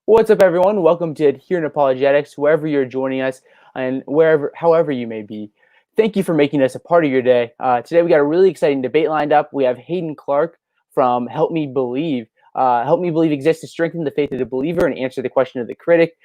What's up, everyone? Welcome to Adherent Apologetics, wherever you're joining us and however you may be. Thank you for making us a part of your day. Today, we got a really exciting debate lined up. We have Haden Clark from Help Me Believe. Help Me Believe exists to strengthen the faith of the believer and answer the question of the critic.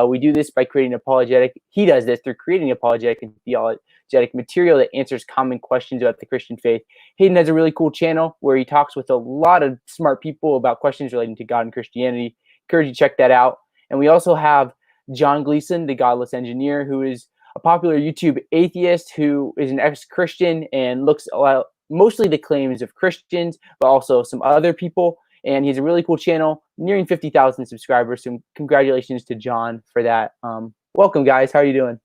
We do this by creating apologetic. He does this through creating apologetic and theologetic material that answers common questions about the Christian faith. Haden has a really cool channel where he talks with a lot of smart people about questions relating to God and Christianity. Encourage you to check that out. And we also have John Gleason, the Godless Engineer, who is a popular YouTube atheist who is an ex-Christian and looks at mostly the claims of Christians, but also some other people. And he's a really cool channel, nearing 50,000 subscribers. So congratulations to John for that. Welcome, guys. How are you doing?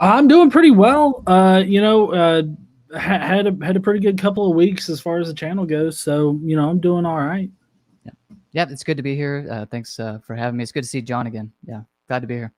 I'm doing pretty well. Had a pretty good couple of weeks as far as the channel goes. So, I'm doing all right. Yeah, it's good to be here. Thanks for having me. It's good to see John again. Yeah, glad to be here.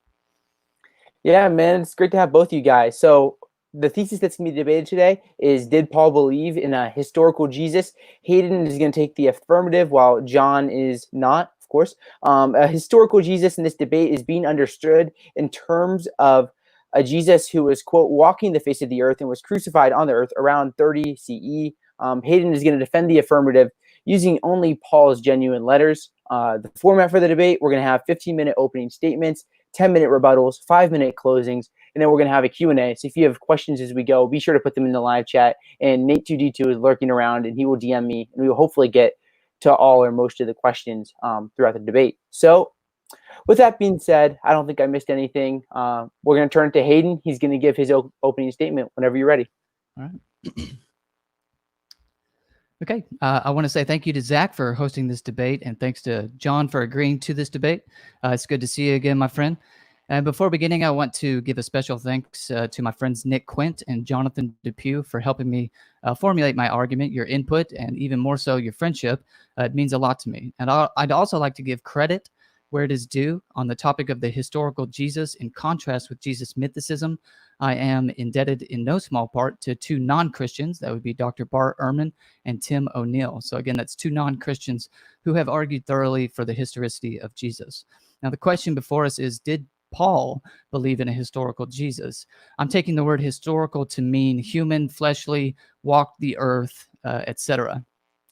Yeah, man, it's great to have both of you guys. So the thesis that's going to be debated today is, did Paul believe in a historical Jesus? Haden is going to take the affirmative, while John is not, of course. A historical Jesus in this debate is being understood in terms of a Jesus who was, quote, walking the face of the earth and was crucified on the earth around 30 CE. Haden is going to defend the affirmative using only Paul's genuine letters. The format for the debate, we're going to have 15-minute opening statements, 10-minute rebuttals, 5-minute closings, and then we're going to have a Q&A. So if you have questions as we go, be sure to put them in the live chat. And Nate2D2 is lurking around, and he will DM me, and we will hopefully get to all or most of the questions throughout the debate. So with that being said, I don't think I missed anything. We're going to turn it to Haden. He's going to give his opening statement whenever you're ready. All right. Okay, I want to say thank you to Zach for hosting this debate, and thanks to John for agreeing to this debate. It's good to see you again, my friend. And before beginning, I want to give a special thanks to my friends Nick Quint and Jonathan Depew for helping me formulate my argument. Your input, and even more so, your friendship, it means a lot to me. And I'd also like to give credit where it is due on the topic of the historical Jesus in contrast with Jesus mythicism. I am indebted in no small part to two non-Christians. That would be Dr. Bart Ehrman and Tim O'Neill. So again, that's two non-Christians who have argued thoroughly for the historicity of Jesus. Now, the question before us is, did Paul believe in a historical Jesus? I'm taking the word historical to mean human, fleshly, walked the earth, etc.,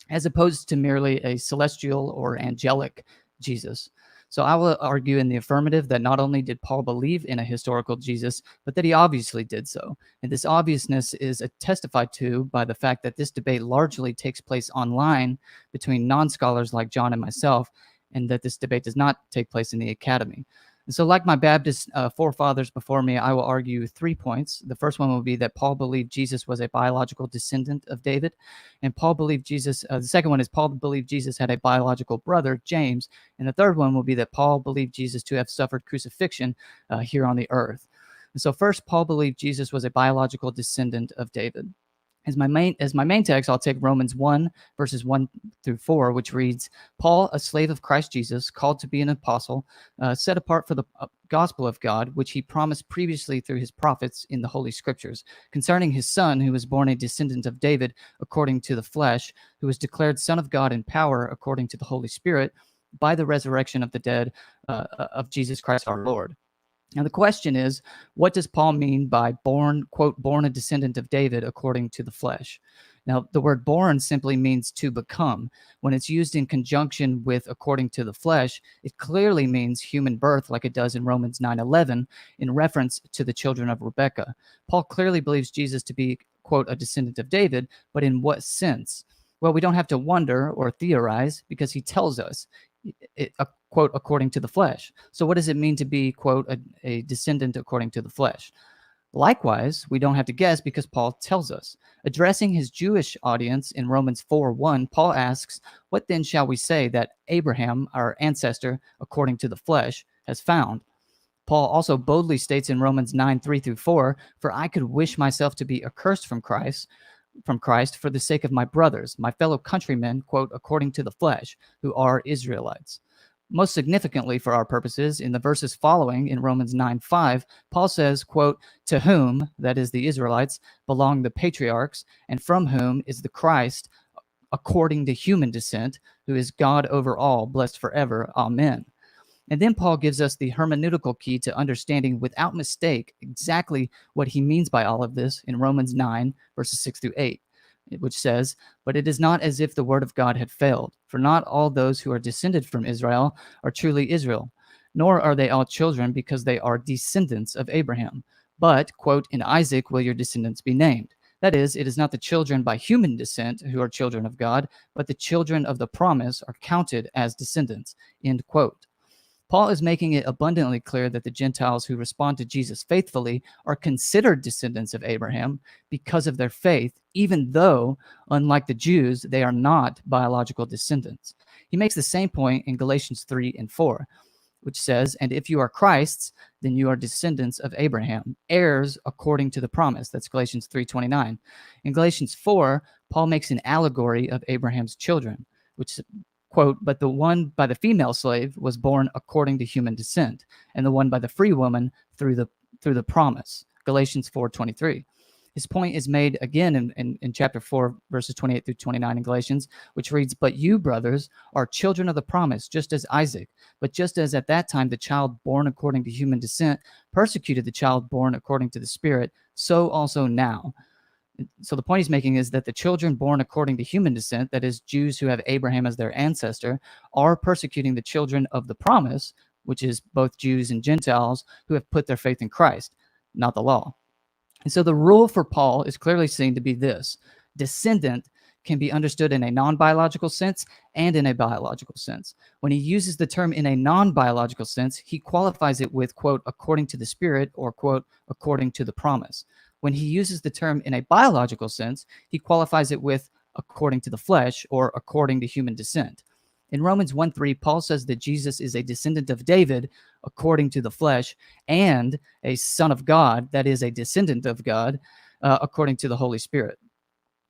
as opposed to merely a celestial or angelic Jesus. So I will argue in the affirmative that not only did Paul believe in a historical Jesus, but that he obviously did so. And this obviousness is testified to by the fact that this debate largely takes place online between non-scholars like John and myself, and that this debate does not take place in the academy. And so like my Baptist forefathers before me, I will argue 3 points. The first one will be that Paul believed Jesus was a biological descendant of David. And Paul believed Jesus, the second one is Paul believed Jesus had a biological brother, James. And the third one will be that Paul believed Jesus to have suffered crucifixion here on the earth. And so first, Paul believed Jesus was a biological descendant of David. As my main text, I'll take Romans 1, verses 1 through 4, which reads, Paul, a slave of Christ Jesus, called to be an apostle, set apart for the gospel of God, which he promised previously through his prophets in the Holy Scriptures, concerning his son, who was born a descendant of David according to the flesh, who was declared Son of God in power according to the Holy Spirit, by the resurrection of the dead of Jesus Christ our Lord. Now, the question is, what does Paul mean by born, quote, born a descendant of David according to the flesh? Now, the word born simply means to become. When it's used in conjunction with according to the flesh, it clearly means human birth, like it does in Romans 9:11, in reference to the children of Rebekah. Paul clearly believes Jesus to be, quote, a descendant of David, but in what sense? Well, we don't have to wonder or theorize, because he tells us, quote, according to the flesh. So what does it mean to be, quote, a descendant according to the flesh? Likewise, we don't have to guess, because Paul tells us. Addressing his Jewish audience in Romans 4:1, Paul asks, what then shall we say that Abraham, our ancestor, according to the flesh, has found? Paul also boldly states in Romans 9:3 through 4, for I could wish myself to be accursed from Christ for the sake of my brothers, my fellow countrymen, quote, according to the flesh, who are Israelites. Most significantly for our purposes, in the verses following in Romans 9:5, Paul says, quote, to whom, that is the Israelites, belong the patriarchs, and from whom is the Christ, according to human descent, who is God over all, blessed forever. Amen. And then Paul gives us the hermeneutical key to understanding without mistake exactly what he means by all of this in Romans 9, verses 6 through 8, which says, "But it is not as if the word of God had failed, for not all those who are descended from Israel are truly Israel, nor are they all children because they are descendants of Abraham. But, quote, in Isaac will your descendants be named. That is, it is not the children by human descent who are children of God, but the children of the promise are counted as descendants," end quote. Paul is making it abundantly clear that the Gentiles who respond to Jesus faithfully are considered descendants of Abraham because of their faith, even though, unlike the Jews, they are not biological descendants. He makes the same point in Galatians 3 and 4, which says, "And if you are Christ's, then you are descendants of Abraham, heirs according to the promise." That's Galatians 3:29. In Galatians 4, Paul makes an allegory of Abraham's children, which, quote, "But the one by the female slave was born according to human descent, and the one by the free woman through the promise." Galatians 4:23. His point is made again in chapter 4, verses 28 through 29 in Galatians, which reads, "But you, brothers, are children of the promise, just as Isaac. But just as at that time the child born according to human descent persecuted the child born according to the Spirit, so also now." So the point he's making is that the children born according to human descent, that is, Jews who have Abraham as their ancestor, are persecuting the children of the promise, which is both Jews and Gentiles who have put their faith in Christ, not the law. And so the rule for Paul is clearly seen to be this: descendant can be understood in a non-biological sense and in a biological sense. When he uses the term in a non-biological sense, he qualifies it with, quote, "according to the Spirit," or, quote, "according to the promise." When he uses the term in a biological sense, he qualifies it with "according to the flesh," or "according to human descent." In Romans 1:3, Paul says that Jesus is a descendant of David according to the flesh and a son of God, that is, a descendant of God, according to the Holy Spirit.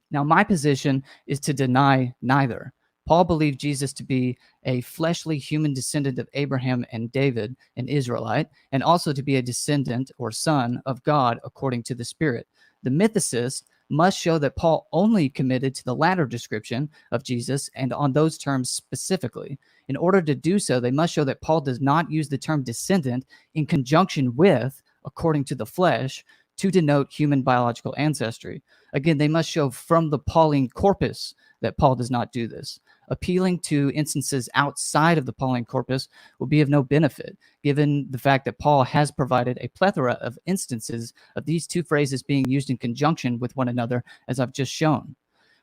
Now, my position is to deny neither. Paul believed Jesus to be a fleshly human descendant of Abraham and David, an Israelite, and also to be a descendant or son of God according to the Spirit. The mythicists must show that Paul only committed to the latter description of Jesus and on those terms specifically. In order to do so, they must show that Paul does not use the term descendant in conjunction with, according to the flesh, to denote human biological ancestry. Again, they must show from the Pauline corpus that Paul does not do this. Appealing to instances outside of the Pauline corpus will be of no benefit, given the fact that Paul has provided a plethora of instances of these two phrases being used in conjunction with one another, as I've just shown.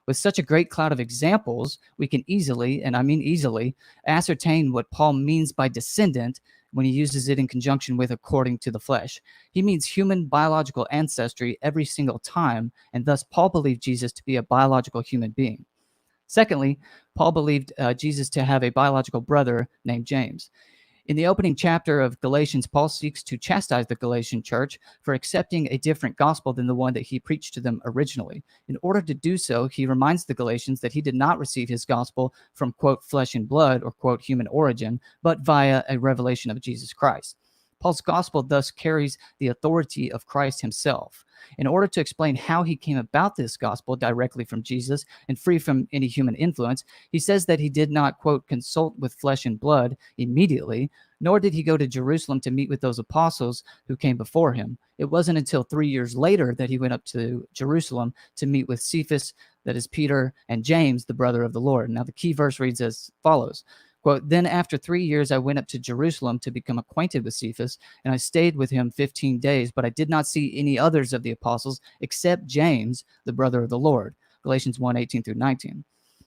With such a great cloud of examples, we can easily, and I mean easily, ascertain what Paul means by descendant when he uses it in conjunction with according to the flesh. He means human biological ancestry every single time, and thus Paul believed Jesus to be a biological human being. Secondly, Paul believed Jesus to have a biological brother named James. In the opening chapter of Galatians, Paul seeks to chastise the Galatian church for accepting a different gospel than the one that he preached to them originally. In order to do so, he reminds the Galatians that he did not receive his gospel from, quote, flesh and blood, or, quote, human origin, but via a revelation of Jesus Christ. Paul's gospel thus carries the authority of Christ himself. In order to explain how he came about this gospel directly from Jesus and free from any human influence, he says that he did not, quote, consult with flesh and blood immediately, nor did he go to Jerusalem to meet with those apostles who came before him. It wasn't until 3 years later that he went up to Jerusalem to meet with Cephas, that is Peter, and James, the brother of the Lord. Now the key verse reads as follows. Quote, "Then after 3 years I went up to Jerusalem to become acquainted with Cephas, and I stayed with him 15 days, but I did not see any others of the apostles except James, the brother of the Lord." Galatians 1:18 through 19.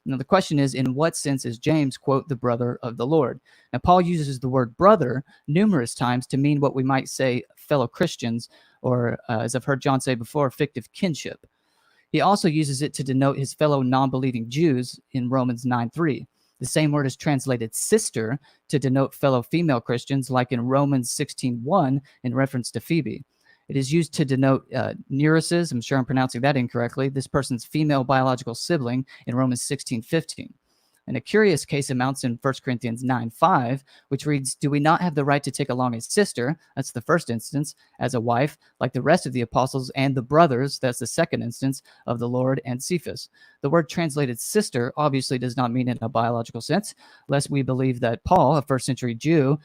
Now the question is, in what sense is James, quote, the brother of the Lord? Now Paul uses the word brother numerous times to mean what we might say fellow Christians, or as I've heard John say before, fictive kinship. He also uses it to denote his fellow non-believing Jews in Romans 9:3. The same word is translated sister to denote fellow female Christians, like in Romans 16:1 in reference to Phoebe. It is used to denote Nereus, I'm sure I'm pronouncing that incorrectly, this person's female biological sibling in Romans 16:15. And a curious case amounts in 1 Corinthians 9:5, which reads, "Do we not have the right to take along a sister," that's the first instance, "as a wife, like the rest of the apostles and the brothers," that's the second instance, "of the Lord and Cephas?" The word translated sister obviously does not mean in a biological sense, lest we believe that Paul, a first century Jew,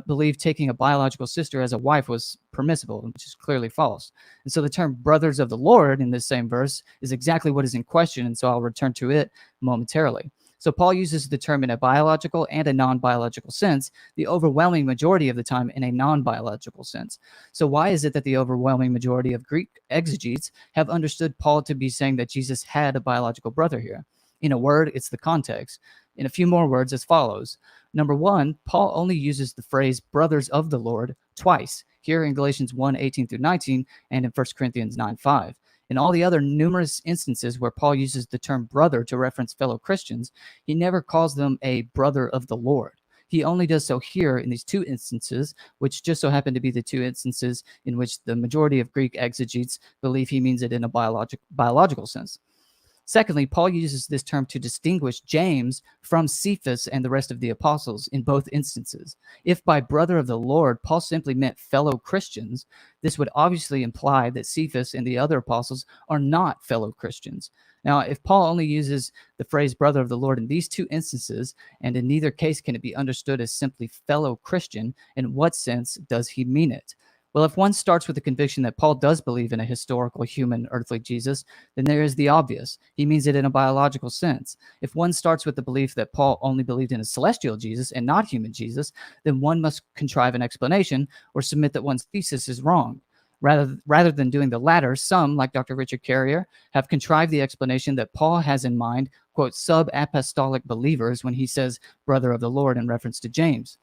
believed taking a biological sister as a wife was permissible, which is clearly false. And so the term brothers of the Lord in this same verse is exactly what is in question, and so I'll return to it momentarily. So Paul uses the term in a biological and a non-biological sense, the overwhelming majority of the time in a non-biological sense. So why is it that the overwhelming majority of Greek exegetes have understood Paul to be saying that Jesus had a biological brother here? In a word, it's the context. In a few more words as follows. Number one, Paul only uses the phrase brothers of the Lord twice, here in Galatians 1:18-19 and in 1 Corinthians 9:5. In all the other numerous instances where Paul uses the term brother to reference fellow Christians, he never calls them a brother of the Lord. He only does so here in these two instances, which just so happen to be the two instances in which the majority of Greek exegetes believe he means it in a biological sense. Secondly, Paul uses this term to distinguish James from Cephas and the rest of the apostles in both instances. If by brother of the Lord, Paul simply meant fellow Christians, this would obviously imply that Cephas and the other apostles are not fellow Christians. Now, if Paul only uses the phrase brother of the Lord in these two instances, and in neither case can it be understood as simply fellow Christian, in what sense does he mean it? Well, if one starts with the conviction that Paul does believe in a historical, human, earthly Jesus, then there is the obvious. He means it in a biological sense. If one starts with the belief that Paul only believed in a celestial Jesus and not human Jesus, then one must contrive an explanation or submit that one's thesis is wrong. Rather than doing the latter, some, like Dr. Richard Carrier, have contrived the explanation that Paul has in mind, quote, sub-apostolic believers when he says brother of the Lord in reference to James.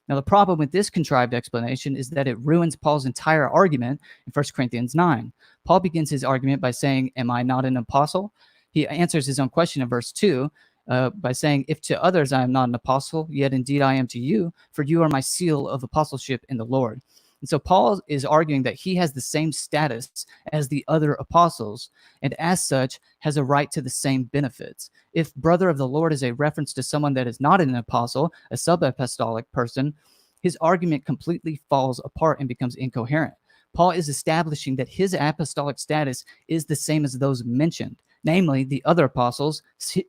Now, the problem with this contrived explanation is that it ruins Paul's entire argument in 1 Corinthians 9. Paul begins his argument by saying, "Am I not an apostle?" He answers his own question in verse 2 by saying, "If to others I am not an apostle, yet indeed I am to you, for you are my seal of apostleship in the Lord." And so Paul is arguing that he has the same status as the other apostles, and as such has a right to the same benefits. If brother of the Lord is a reference to someone that is not an apostle, a sub-apostolic person, his argument completely falls apart and becomes incoherent. Paul is establishing that his apostolic status is the same as those mentioned, namely the other apostles,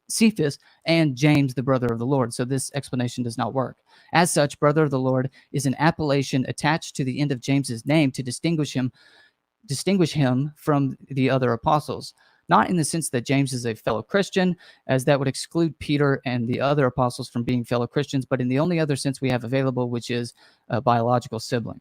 Cephas, and James, the brother of the Lord. So this explanation does not work. As such, brother of the Lord is an appellation attached to the end of James's name to distinguish him from the other apostles. Not in the sense that James is a fellow Christian, as that would exclude Peter and the other apostles from being fellow Christians, but in the only other sense we have available, which is a biological sibling.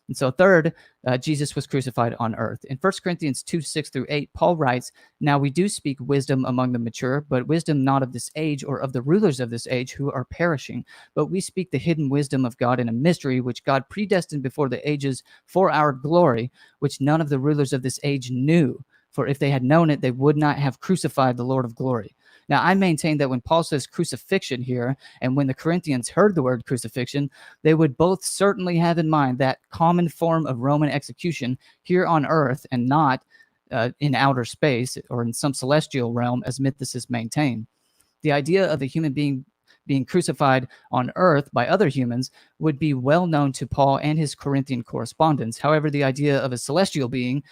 And so third, Jesus was crucified on earth. In 1 Corinthians 2:6-8, Paul writes, "Now we do speak wisdom among the mature, but wisdom not of this age or of the rulers of this age who are perishing. But we speak the hidden wisdom of God in a mystery, which God predestined before the ages for our glory, which none of the rulers of this age knew. For if they had known it, they would not have crucified the Lord of glory." Now, I maintain that when Paul says crucifixion here, and when the Corinthians heard the word crucifixion, they would both certainly have in mind that common form of Roman execution here on earth and not in outer space or in some celestial realm, as mythicists maintain. The idea of a human being crucified on earth by other humans would be well known to Paul and his Corinthian correspondents. However, the idea of a celestial being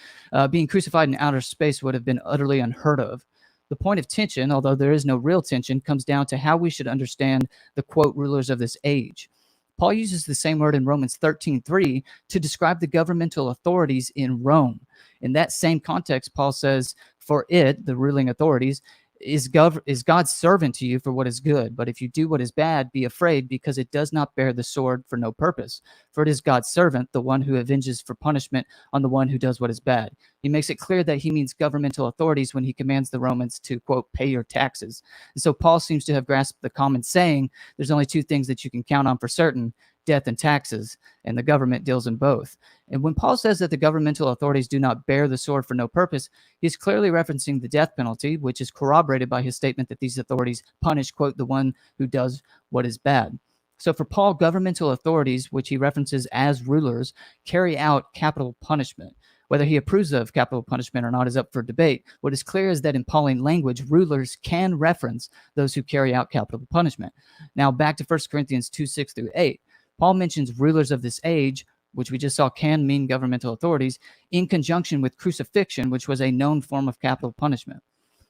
being crucified in outer space would have been utterly unheard of. The point of tension, although there is no real tension, comes down to how we should understand the, quote, rulers of this age. Paul uses the same word in Romans 13:3 to describe the governmental authorities in Rome. In that same context, Paul says, "For it," the ruling authorities, is God's servant to you for what is good. But if you do what is bad, be afraid, because it does not bear the sword for no purpose. For it is God's servant, the one who avenges for punishment on the one who does what is bad. He makes it clear that he means governmental authorities when he commands the Romans to, quote, pay your taxes. And so Paul seems to have grasped the common saying, there's only two things that you can count on for certain: death and taxes, and the government deals in both. And when Paul says that the governmental authorities do not bear the sword for no purpose, he's clearly referencing the death penalty, which is corroborated by his statement that these authorities punish, quote, the one who does what is bad. So for Paul, governmental authorities, which he references as rulers, carry out capital punishment. Whether he approves of capital punishment or not is up for debate. What is clear is that in Pauline language, rulers can reference those who carry out capital punishment. Now, back to 1 Corinthians 2:6-8. Paul mentions rulers of this age, which we just saw can mean governmental authorities, in conjunction with crucifixion, which was a known form of capital punishment.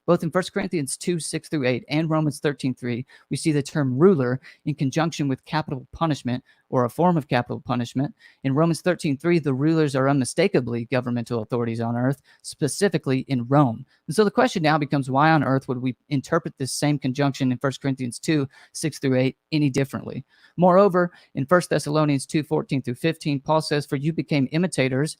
Both in 1 Corinthians 2:6-8 and Romans 13:3, we see the term ruler in conjunction with capital punishment or a form of capital punishment. In Romans 13:3, the rulers are unmistakably governmental authorities on earth, specifically in Rome. And so the question now becomes, why on earth would we interpret this same conjunction in 1 Corinthians 2:6-8 any differently? Moreover, in 1 Thessalonians 2:14-15, Paul says, "For you became imitators,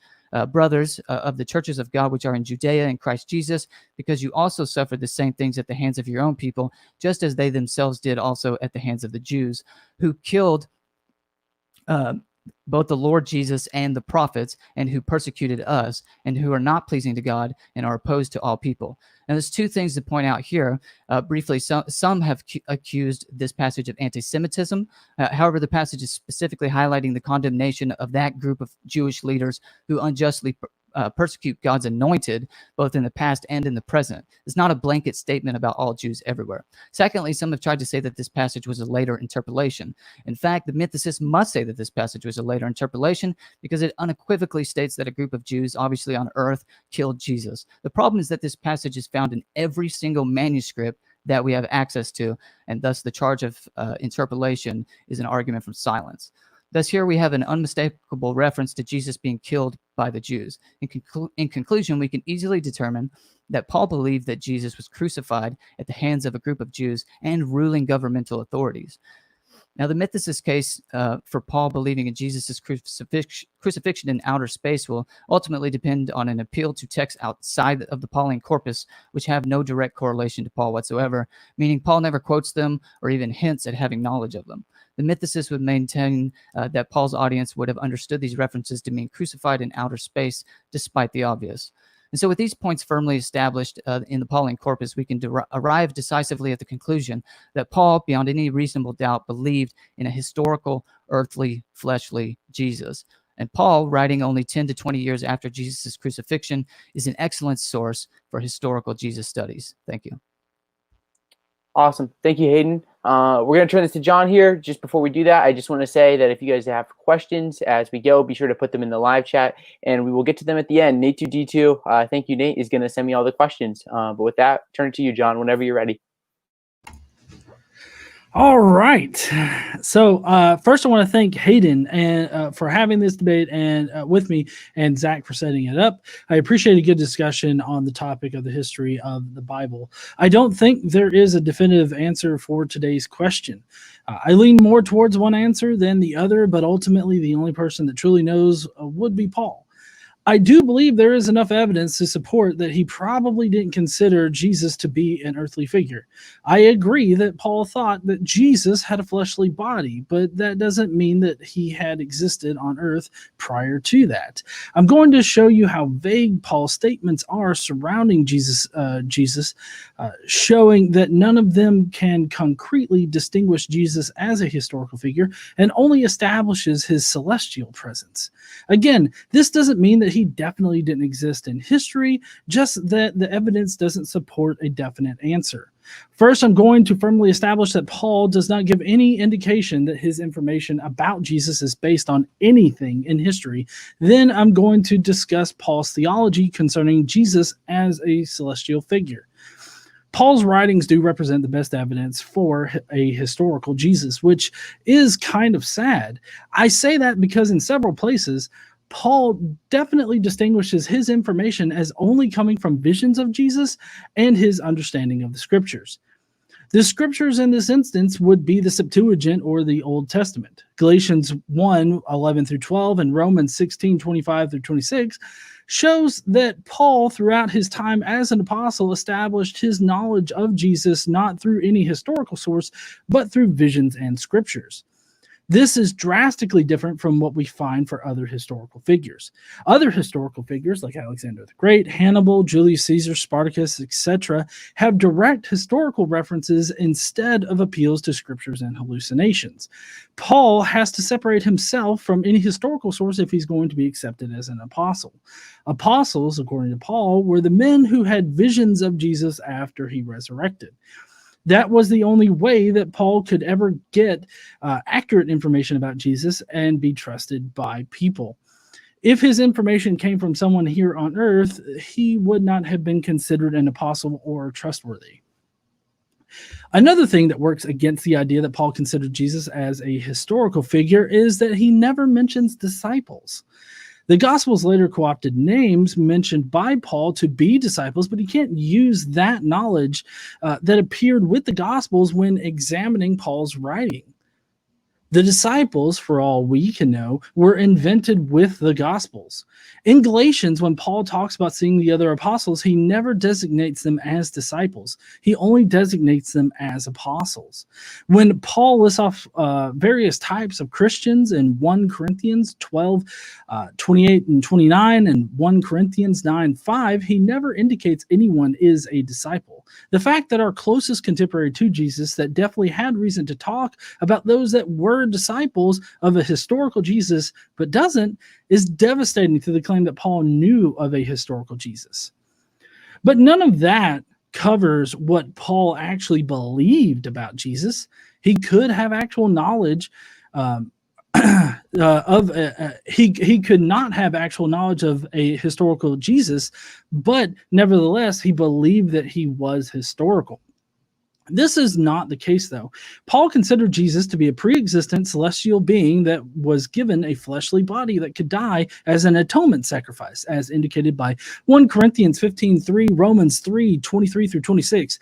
brothers of the churches of God which are in Judea in Christ Jesus, because you also suffered the same things at the hands of your own people, just as they themselves did also at the hands of the Jews, who killed both the Lord Jesus and the prophets, and who persecuted us, and who are not pleasing to God and are opposed to all people." Now, there's two things to point out here. Briefly, some have accused this passage of anti-Semitism. However, the passage is specifically highlighting the condemnation of that group of Jewish leaders who unjustly persecute God's anointed, both in the past and in the present. It's not a blanket statement about all Jews everywhere. Secondly, some have tried to say that this passage was a later interpolation. In fact, the mythicists must say that this passage was a later interpolation because it unequivocally states that a group of Jews, obviously on earth, killed Jesus. The problem is that this passage is found in every single manuscript that we have access to, and thus the charge of interpolation is an argument from silence. Thus, here we have an unmistakable reference to Jesus being killed by the Jews. In conclusion, we can easily determine that Paul believed that Jesus was crucified at the hands of a group of Jews and ruling governmental authorities. Now, the mythicist case for Paul believing in Jesus' crucifixion in outer space will ultimately depend on an appeal to texts outside of the Pauline corpus, which have no direct correlation to Paul whatsoever, meaning Paul never quotes them or even hints at having knowledge of them. The mythicists would maintain that Paul's audience would have understood these references to mean crucified in outer space, despite the obvious. And so with these points firmly established in the Pauline corpus, we can arrive decisively at the conclusion that Paul, beyond any reasonable doubt, believed in a historical, earthly, fleshly Jesus. And Paul, writing only 10 to 20 years after Jesus' crucifixion, is an excellent source for historical Jesus studies. Thank you. Awesome. Thank you, Hayden. We're going to turn this to John here. Just before we do that, I just want to say that if you guys have questions as we go, be sure to put them in the live chat, and we will get to them at the end. Nate2D2, thank you, Nate, is going to send me all the questions. But with that, turn it to you, John, whenever you're ready. All right. So first, I want to thank Hayden and for having this debate and with me, and Zach for setting it up. I appreciate a good discussion on the topic of the history of the Bible. I don't think there is a definitive answer for today's question. I lean more towards one answer than the other, but ultimately the only person that truly knows would be Paul. I do believe there is enough evidence to support that he probably didn't consider Jesus to be an earthly figure. I agree that Paul thought that Jesus had a fleshly body, but that doesn't mean that he had existed on earth prior to that. I'm going to show you how vague Paul's statements are surrounding Jesus, showing that none of them can concretely distinguish Jesus as a historical figure and only establishes his celestial presence. Again, this doesn't mean that he definitely didn't exist in history, just that the evidence doesn't support a definite answer. First, I'm going to firmly establish that Paul does not give any indication that his information about Jesus is based on anything in history. Then I'm going to discuss Paul's theology concerning Jesus as a celestial figure. Paul's writings do represent the best evidence for a historical Jesus, which is kind of sad. I say that because in several places, Paul definitely distinguishes his information as only coming from visions of Jesus and his understanding of the scriptures. The scriptures in this instance would be the Septuagint or the Old Testament. Galatians 1:11-12 and Romans 16:25-26 shows that Paul, throughout his time as an apostle, established his knowledge of Jesus not through any historical source, but through visions and scriptures. This is drastically different from what we find for other historical figures. Other historical figures like Alexander the Great, Hannibal, Julius Caesar, Spartacus, etc., have direct historical references instead of appeals to scriptures and hallucinations. Paul has to separate himself from any historical source if he's going to be accepted as an apostle. Apostles, according to Paul, were the men who had visions of Jesus after he resurrected. That was the only way that Paul could ever get accurate information about Jesus and be trusted by people. If his information came from someone here on earth, he would not have been considered an apostle or trustworthy. Another thing that works against the idea that Paul considered Jesus as a historical figure is that he never mentions disciples. The Gospels later co-opted names mentioned by Paul to be disciples, but he can't use that knowledge that appeared with the Gospels when examining Paul's writing. The disciples, for all we can know, were invented with the Gospels. In Galatians, when Paul talks about seeing the other apostles, he never designates them as disciples. He only designates them as apostles. When Paul lists off various types of Christians in 1 Corinthians 12, 28 and 29, and 1 Corinthians 9, 5, he never indicates anyone is a disciple. The fact that our closest contemporary to Jesus that definitely had reason to talk about those that were disciples of a historical Jesus but doesn't is devastating to the claim that Paul knew of a historical Jesus. But none of that covers what Paul actually believed about Jesus. He could have actual knowledge he could not have actual knowledge of a historical Jesus, but nevertheless he believed that he was historical. This is not the case, though. Paul considered Jesus to be a pre-existent celestial being that was given a fleshly body that could die as an atonement sacrifice, as indicated by 1 Corinthians 15:3, Romans 3:23 through 26,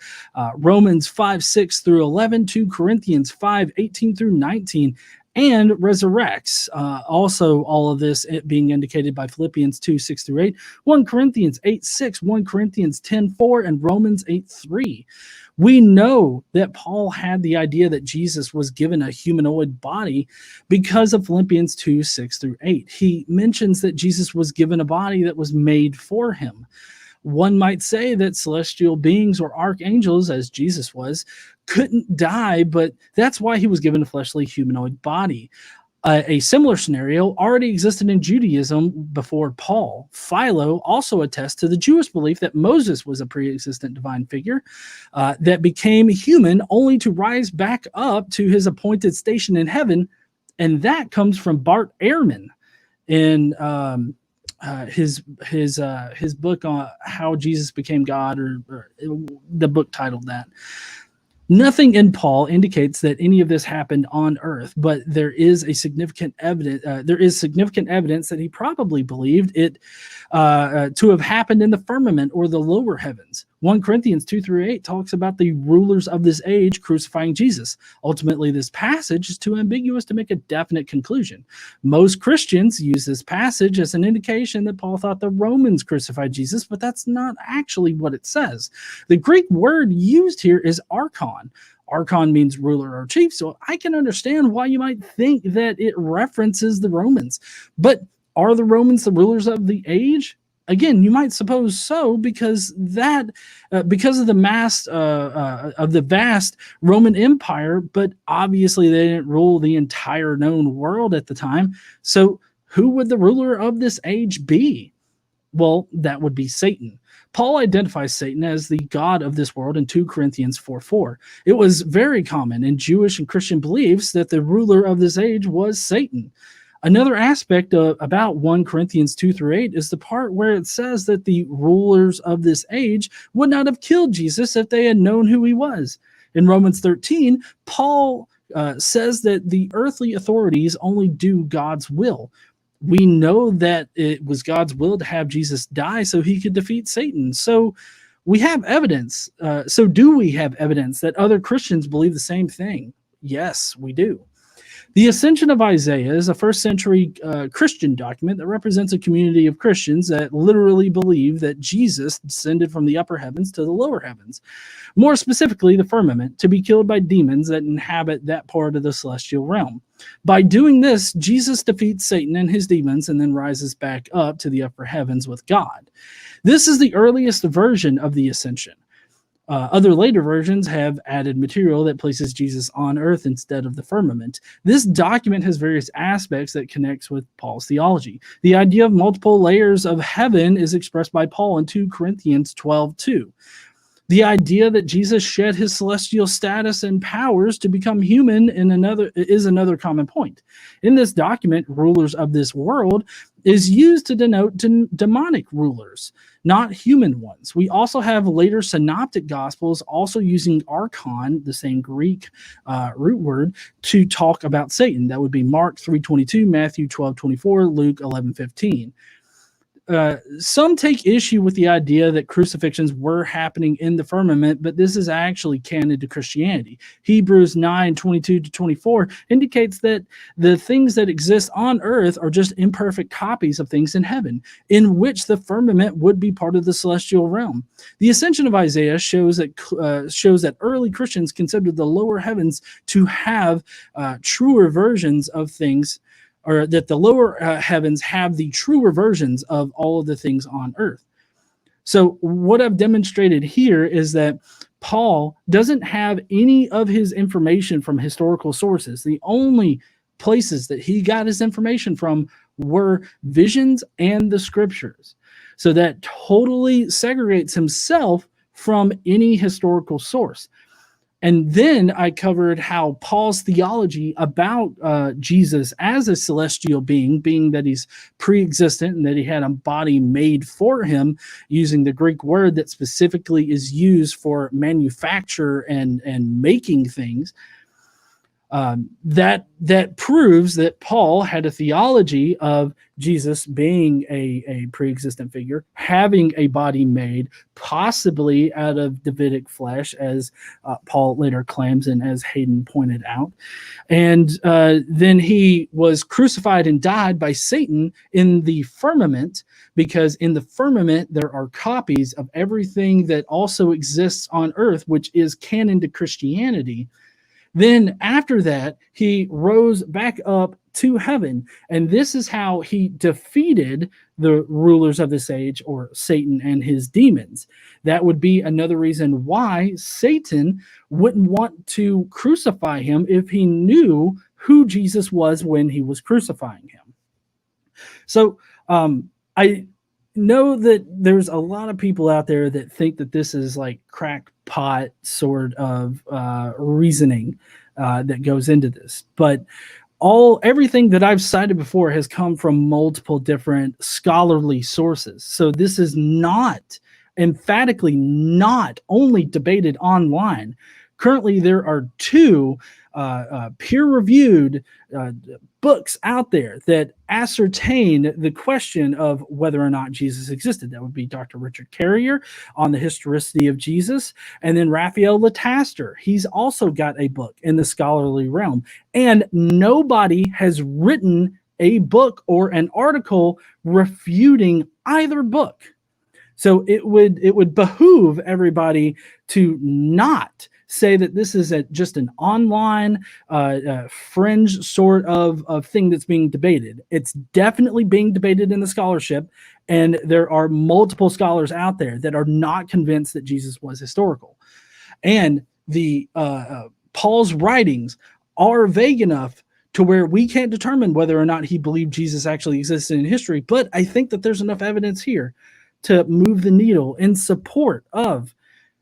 Romans 5:6 through 11, 2 Corinthians 5:18 through 19, and resurrects. Also, all of this being indicated by Philippians 2:6 through 8, 1 Corinthians 8:6, 1 Corinthians 10:4, and Romans 8:3. We know that Paul had the idea that Jesus was given a humanoid body because of Philippians 2:6 through 8. He mentions that Jesus was given a body that was made for him. One might say that celestial beings or archangels, as Jesus was, couldn't die, but that's why he was given a fleshly humanoid body. A similar scenario already existed in Judaism before Paul. Philo also attests to the Jewish belief that Moses was a pre-existent divine figure that became human only to rise back up to his appointed station in heaven, and that comes from Bart Ehrman in his book on how Jesus became God, or the book titled that. Nothing in Paul indicates that any of this happened on earth, but there is significant evidence that he probably believed it to have happened in the firmament or the lower heavens. 1 Corinthians 2 through 8 talks about the rulers of this age crucifying Jesus. Ultimately, this passage is too ambiguous to make a definite conclusion. Most Christians use this passage as an indication that Paul thought the Romans crucified Jesus, but that's not actually what it says. The Greek word used here is archon. Archon means ruler or chief, so I can understand why you might think that it references the Romans. But are the Romans the rulers of the age? Again, you might suppose so, because of the vast Roman Empire, but obviously they didn't rule the entire known world at the time. So who would the ruler of this age be? Well, that would be Satan. Paul identifies Satan as the god of this world in 2 Corinthians 4:4. It was very common in Jewish and Christian beliefs that the ruler of this age was Satan. Another aspect about 1 Corinthians 2 through 8 is the part where it says that the rulers of this age would not have killed Jesus if they had known who he was. In Romans 13, Paul says that the earthly authorities only do God's will. We know that it was God's will to have Jesus die so he could defeat Satan. So we have evidence. Do we have evidence that other Christians believe the same thing? Yes, we do. The Ascension of Isaiah is a first century Christian document that represents a community of Christians that literally believe that Jesus descended from the upper heavens to the lower heavens, more specifically the firmament, to be killed by demons that inhabit that part of the celestial realm. By doing this, Jesus defeats Satan and his demons and then rises back up to the upper heavens with God. This is the earliest version of the Ascension. Other later versions have added material that places Jesus on earth instead of the firmament. This document has various aspects that connects with Paul's theology. The idea of multiple layers of heaven is expressed by Paul in 2 Corinthians 12:2. The idea that Jesus shed his celestial status and powers to become human is another common point. In this document, rulers of this world is used to denote demonic rulers, not human ones. We also have later synoptic gospels also using archon, the same Greek root word, to talk about Satan. That would be Mark 3:22, Matthew 12:24, Luke 11:15. Some take issue with the idea that crucifixions were happening in the firmament, but this is actually canon to Christianity. Hebrews 9:22-24 indicates that the things that exist on earth are just imperfect copies of things in heaven, in which the firmament would be part of the celestial realm. The Ascension of Isaiah shows that early Christians considered the lower heavens to have truer versions of things, or that the lower heavens have the truer versions of all of the things on earth. So what I've demonstrated here is that Paul doesn't have any of his information from historical sources. The only places that he got his information from were visions and the scriptures. So that totally segregates himself from any historical source. And then I covered how Paul's theology about Jesus as a celestial being that he's pre-existent and that he had a body made for him, using the Greek word that specifically is used for manufacture and making things, that proves that Paul had a theology of Jesus being a pre-existent figure, having a body made, possibly out of Davidic flesh, as Paul later claims and as Haden pointed out. And then he was crucified and died by Satan in the firmament, because in the firmament there are copies of everything that also exists on earth, which is canon to Christianity. Then after that, he rose back up to heaven. And this is how he defeated the rulers of this age, or Satan and his demons. That would be another reason why Satan wouldn't want to crucify him if he knew who Jesus was when he was crucifying him. So I know that there's a lot of people out there that think that this is like crackpot sort of reasoning that goes into this, but everything that I've cited before has come from multiple different scholarly sources. So this is emphatically not only debated online. Currently, there are two peer-reviewed books out there that ascertain the question of whether or not Jesus existed. That would be Dr. Richard Carrier on the historicity of Jesus, and then Raphael Lataster. He's also got a book in the scholarly realm, and nobody has written a book or an article refuting either book. So it would behoove everybody to not say that this is just an online fringe sort of thing that's being debated. It's definitely being debated in the scholarship, and there are multiple scholars out there that are not convinced that Jesus was historical. And the Paul's writings are vague enough to where we can't determine whether or not he believed Jesus actually existed in history. But I think that there's enough evidence here to move the needle in support of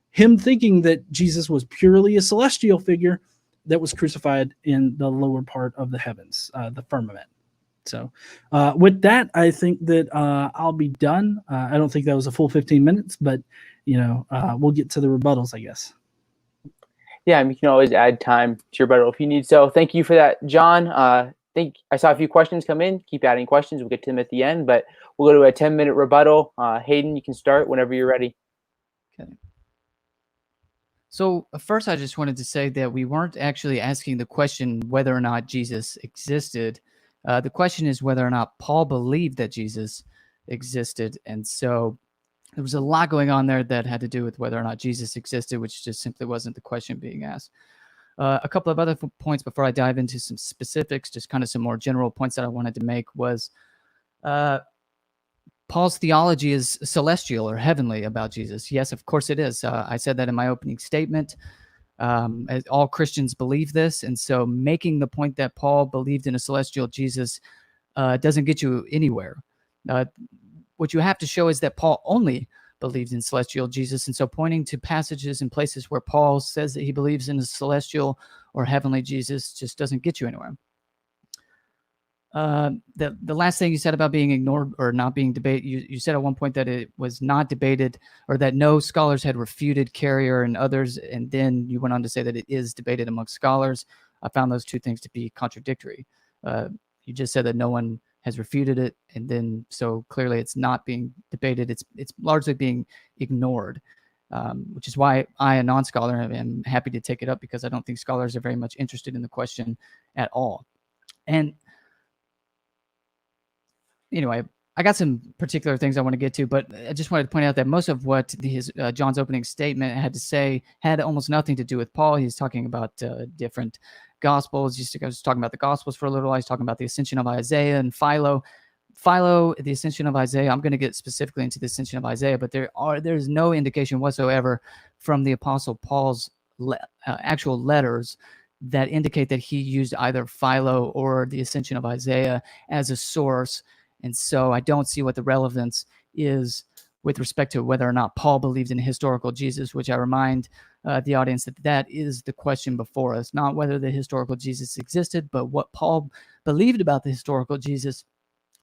him thinking that Jesus was purely a celestial figure that was crucified in the lower part of the heavens, the firmament. So with that, I think that I'll be done. I don't think that was a full 15 minutes, but we'll get to the rebuttals, I guess. Yeah, you can always add time to your rebuttal if you need. So thank you for that, John. I think I saw a few questions come in. Keep adding questions. We'll get to them at the end, but we'll go to a 10-minute rebuttal. Haden, you can start whenever you're ready. Okay. So first, I just wanted to say that we weren't actually asking the question whether or not Jesus existed. The question is whether or not Paul believed that Jesus existed. And so there was a lot going on there that had to do with whether or not Jesus existed, which just simply wasn't the question being asked. A couple of other points before I dive into some specifics, just kind of some more general points that I wanted to make was Paul's theology is celestial or heavenly about Jesus. Yes, of course it is. I said that in my opening statement. All Christians believe this. And so making the point that Paul believed in a celestial Jesus doesn't get you anywhere. What you have to show is that Paul only believed in celestial Jesus. And so pointing to passages and places where Paul says that he believes in a celestial or heavenly Jesus just doesn't get you anywhere. The last thing you said about being ignored or not being debated, you said at one point that it was not debated or that no scholars had refuted Carrier and others, and then you went on to say that it is debated among scholars. I found those two things to be contradictory. You just said that no one has refuted it, and then so clearly it's not being debated. It's largely being ignored, which is why I, a non-scholar, am happy to take it up, because I don't think scholars are very much interested in the question at all. And anyway, I got some particular things I want to get to, but I just wanted to point out that most of what his John's opening statement had to say had almost nothing to do with Paul. He's talking about different gospels. I was talking about the gospels for a little while. He's talking about the ascension of Isaiah and Philo. The ascension of Isaiah. I'm going to get specifically into the ascension of Isaiah, but there's no indication whatsoever from the Apostle Paul's actual letters that indicate that he used either Philo or the ascension of Isaiah as a source. And so I don't see what the relevance is with respect to whether or not Paul believed in a historical Jesus, which I remind the audience that is the question before us, not whether the historical Jesus existed, but what Paul believed about the historical Jesus,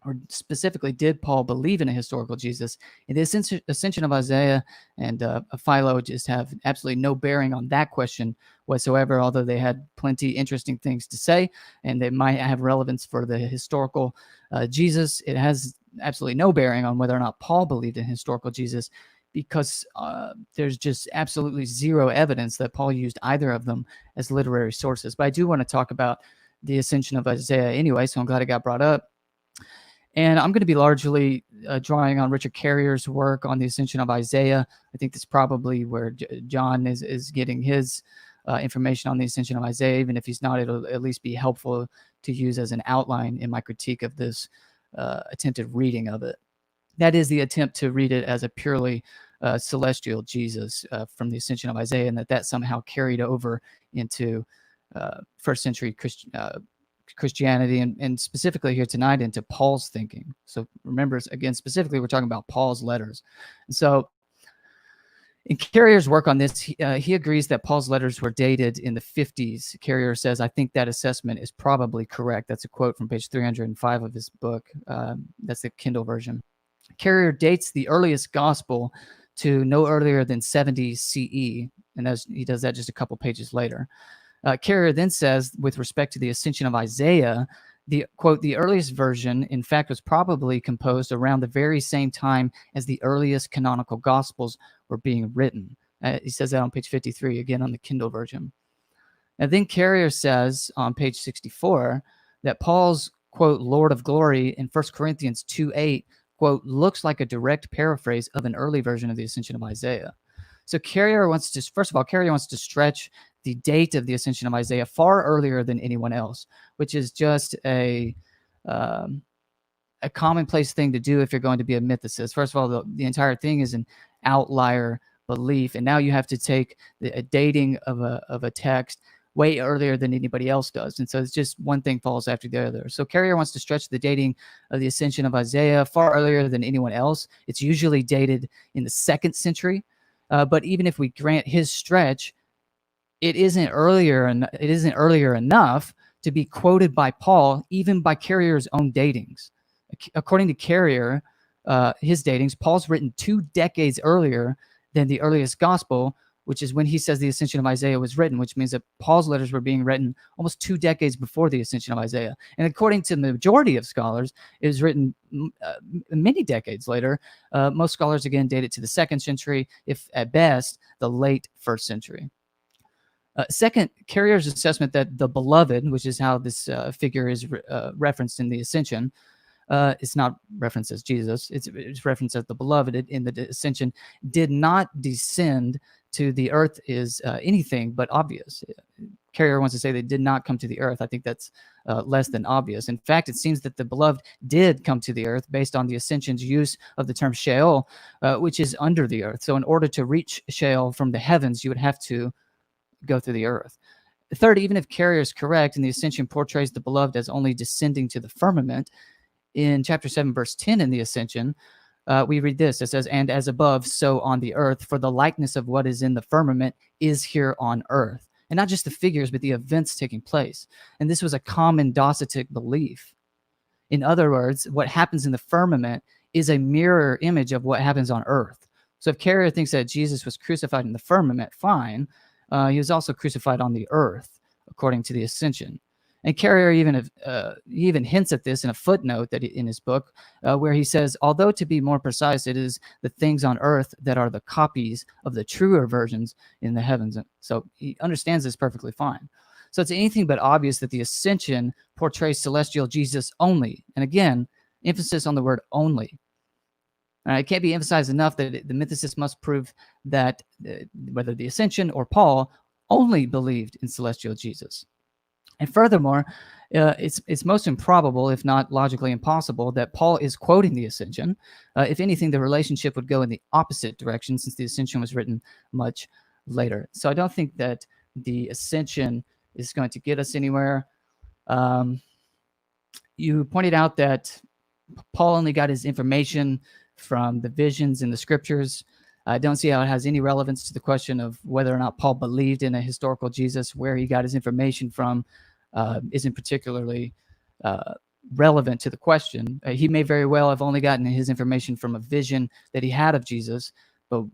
or specifically, did Paul believe in a historical Jesus? And the ascension of Isaiah and Philo just have absolutely no bearing on that question whatsoever, although they had plenty interesting things to say, and they might have relevance for the historical Jesus. It has absolutely no bearing on whether or not Paul believed in historical Jesus, because there's just absolutely zero evidence that Paul used either of them as literary sources. But I do want to talk about the ascension of Isaiah anyway, so I'm glad it got brought up. And I'm going to be largely drawing on Richard Carrier's work on the ascension of Isaiah. I think that's probably where John is getting his information on the ascension of Isaiah. Even if he's not, it'll at least be helpful to use as an outline in my critique of this attempted reading of it. That is the attempt to read it as a purely celestial Jesus from the ascension of Isaiah, and that somehow carried over into first century Christianity, and specifically here tonight into Paul's thinking. So remember, again, specifically, we're talking about Paul's letters. And so in Carrier's work on this, he agrees that Paul's letters were dated in the 50s. Carrier says, I think that assessment is probably correct. That's a quote from page 305 of his book. That's the Kindle version. Carrier dates the earliest gospel to no earlier than 70 CE, and he does that just a couple pages later. Carrier then says, with respect to the ascension of Isaiah, the quote, the earliest version, in fact, was probably composed around the very same time as the earliest canonical gospels were being written. He says that on page 53, again on the Kindle version. And then Carrier says on page 64 that Paul's, quote, Lord of Glory in 1 Corinthians 2:8, quote, looks like a direct paraphrase of an early version of the ascension of Isaiah. So Carrier wants to stretch the date of the ascension of Isaiah far earlier than anyone else, which is just a commonplace thing to do if you're going to be a mythicist. First of all, the entire thing is an outlier belief, and now you have to take a dating of a text way earlier than anybody else does. And so it's just one thing falls after the other. So Carrier wants to stretch the dating of the ascension of Isaiah far earlier than anyone else. It's usually dated in the 2nd century. But even if we grant his stretch, it isn't earlier enough to be quoted by Paul, even by Carrier's own datings. According to Carrier, his datings, Paul's written 2 decades earlier than the earliest gospel, which is when he says the ascension of Isaiah was written, which means that Paul's letters were being written almost 2 decades before the ascension of Isaiah. And according to the majority of scholars, it was written many decades later. Most scholars, again, date it to the 2nd century, if at best, the late 1st century. Second, Carrier's assessment that the beloved, which is how this figure is referenced in the Ascension, it's not referenced as Jesus, it's referenced as the beloved in the Ascension, did not descend to the earth is anything but obvious. Carrier wants to say they did not come to the earth. I think that's less than obvious. In fact, it seems that the beloved did come to the earth based on the Ascension's use of the term Sheol, which is under the earth. So in order to reach Sheol from the heavens, you would have to go through the earth. Third, even if Carrier is correct and the Ascension portrays the beloved as only descending to the firmament, in chapter 7, verse 10 in the Ascension, we read this. It says, "And as above, so on the earth, for the likeness of what is in the firmament is here on earth." And not just the figures, but the events taking place. And this was a common Docetic belief. In other words, what happens in the firmament is a mirror image of what happens on earth. So if Carrier thinks that Jesus was crucified in the firmament, fine. He was also crucified on the earth, according to the Ascension. And Carrier even hints at this in a footnote in his book, where he says, although to be more precise, it is the things on earth that are the copies of the truer versions in the heavens. So he understands this perfectly fine. So it's anything but obvious that the Ascension portrays celestial Jesus only. And again, emphasis on the word only. It can't be emphasized enough that the mythicists must prove that whether the Ascension or Paul only believed in celestial Jesus. And furthermore, it's most improbable, if not logically impossible, that Paul is quoting the Ascension. If anything, the relationship would go in the opposite direction since the Ascension was written much later. So I don't think that the Ascension is going to get us anywhere. You pointed out that Paul only got his information from the visions in the scriptures. I don't see how it has any relevance to the question of whether or not Paul believed in a historical Jesus. Where he got his information from isn't particularly relevant to the question. He may very well have only gotten his information from a vision that he had of Jesus, but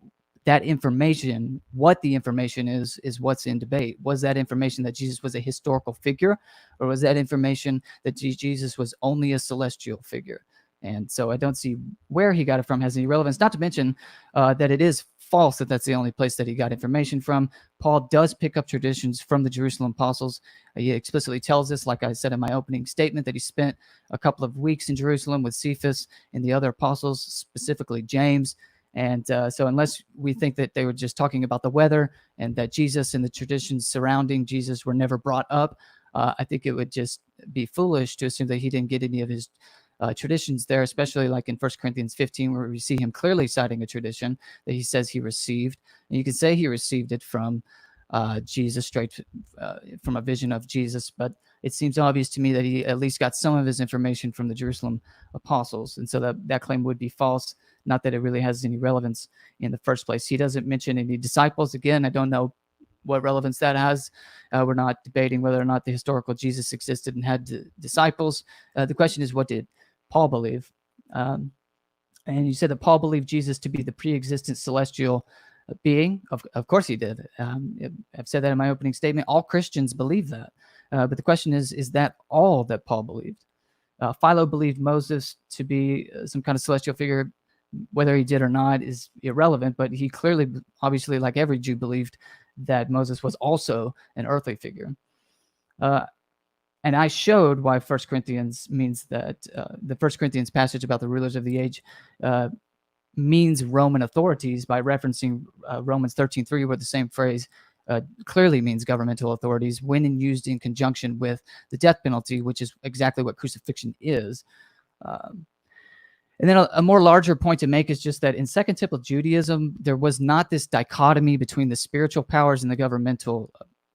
that information, what the information is what's in debate. Was that information that Jesus was a historical figure, or was that information that Jesus was only a celestial figure? And so I don't see where he got it from has any relevance, not to mention that it is false that that's the only place that he got information from. Paul does pick up traditions from the Jerusalem apostles. He explicitly tells us, like I said in my opening statement, that he spent a couple of weeks in Jerusalem with Cephas and the other apostles, specifically James. And so unless we think that they were just talking about the weather and that Jesus and the traditions surrounding Jesus were never brought up, I think it would just be foolish to assume that he didn't get any of his traditions there, especially like in 1 Corinthians 15, where we see him clearly citing a tradition that he says he received. And you can say he received it from Jesus, straight from a vision of Jesus, but it seems obvious to me that he at least got some of his information from the Jerusalem apostles. And so that claim would be false, not that it really has any relevance in the first place. He doesn't mention any disciples. Again, I don't know what relevance that has. We're not debating whether or not the historical Jesus existed and had disciples. The question is, what did Paul believe? And you said that Paul believed Jesus to be the pre-existent celestial being. Of course he did. I've said that in my opening statement. All Christians believe that. But the question is that all that Paul believed? Philo believed Moses to be some kind of celestial figure. Whether he did or not is irrelevant, but he clearly, obviously, like every Jew, believed that Moses was also an earthly figure. And I showed why 1 Corinthians means that the 1 Corinthians passage about the rulers of the age means Roman authorities by referencing Romans 13:3, where the same phrase clearly means governmental authorities when used in conjunction with the death penalty, which is exactly what crucifixion is. And then a more larger point to make is just that in Second Temple Judaism, there was not this dichotomy between the spiritual powers and the governmental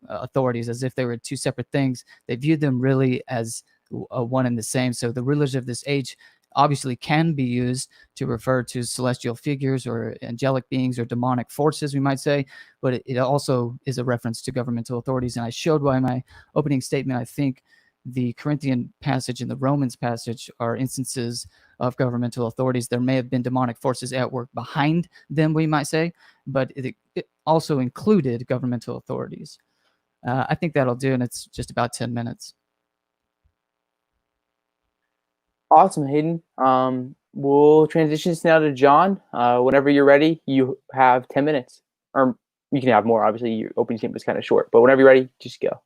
authorities as if they were two separate things. They viewed them really as one and the same. So the rulers of this age obviously can be used to refer to celestial figures or angelic beings or demonic forces, we might say, but it also is a reference to governmental authorities. And I showed why in my opening statement, I think the Corinthian passage and the Romans passage are instances of governmental authorities. There may have been demonic forces at work behind them, we might say, but it also included governmental authorities. I think that'll do, and it's just about 10 minutes. Awesome, Hayden. We'll transition now to John. Whenever you're ready, you have 10 minutes, or you can have more. Obviously, your opening statement was kind of short, but whenever you're ready, just go.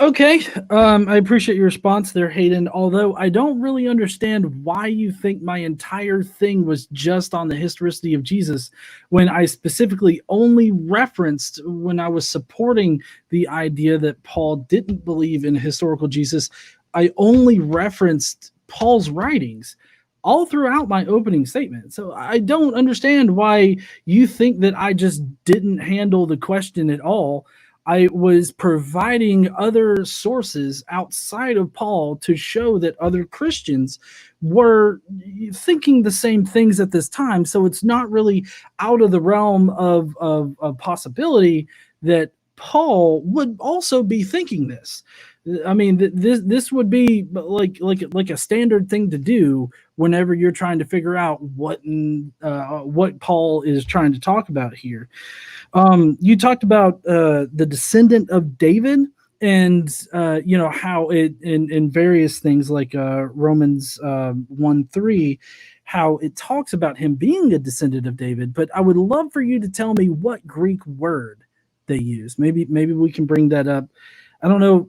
Okay, I appreciate your response there, Hayden, although I don't really understand why you think my entire thing was just on the historicity of Jesus when I specifically only referenced, when I was supporting the idea that Paul didn't believe in a historical Jesus, I only referenced Paul's writings all throughout my opening statement. So I don't understand why you think that I just didn't handle the question at all. I was providing other sources outside of Paul to show that other Christians were thinking the same things at this time. So it's not really out of the realm of possibility that Paul would also be thinking this. I mean, this would be like a standard thing to do whenever you're trying to figure out what Paul is trying to talk about here. You talked about the descendant of David, and how it in various things like Romans 1:3, how it talks about him being a descendant of David. But I would love for you to tell me what Greek word they use. Maybe we can bring that up. I don't know.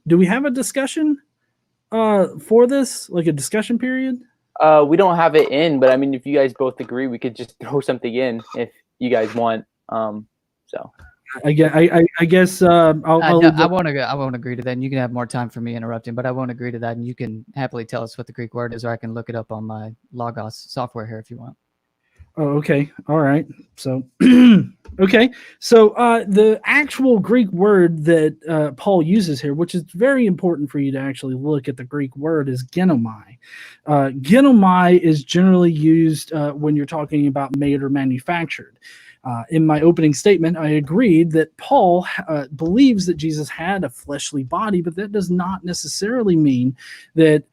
Do we have a discussion for this, like a discussion period? We don't have it in, but I mean, if you guys both agree, we could just throw something in if you guys want. So I guess I won't agree to that. And you can have more time for me interrupting, but I won't agree to that. And you can happily tell us what the Greek word is, or I can look it up on my Logos software here if you want. Oh, okay. All right. So, okay. So the actual Greek word that Paul uses here, which is very important for you to actually look at the Greek word, is genomai. Genomai is generally used when you're talking about made or manufactured. In my opening statement, I agreed that Paul believes that Jesus had a fleshly body, but that does not necessarily mean that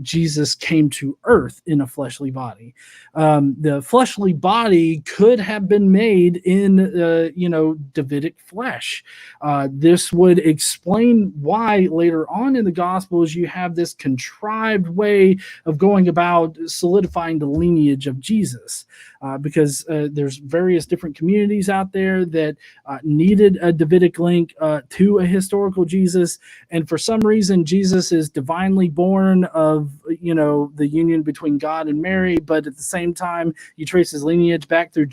Jesus came to earth in a fleshly body. The fleshly body could have been made in, Davidic flesh. This would explain why later on in the Gospels you have this contrived way of going about solidifying the lineage of Jesus, because there's various different communities out there that needed a Davidic link to a historical Jesus, and for some reason Jesus is divinely born of the union between God and Mary, but at the same time you trace his lineage back through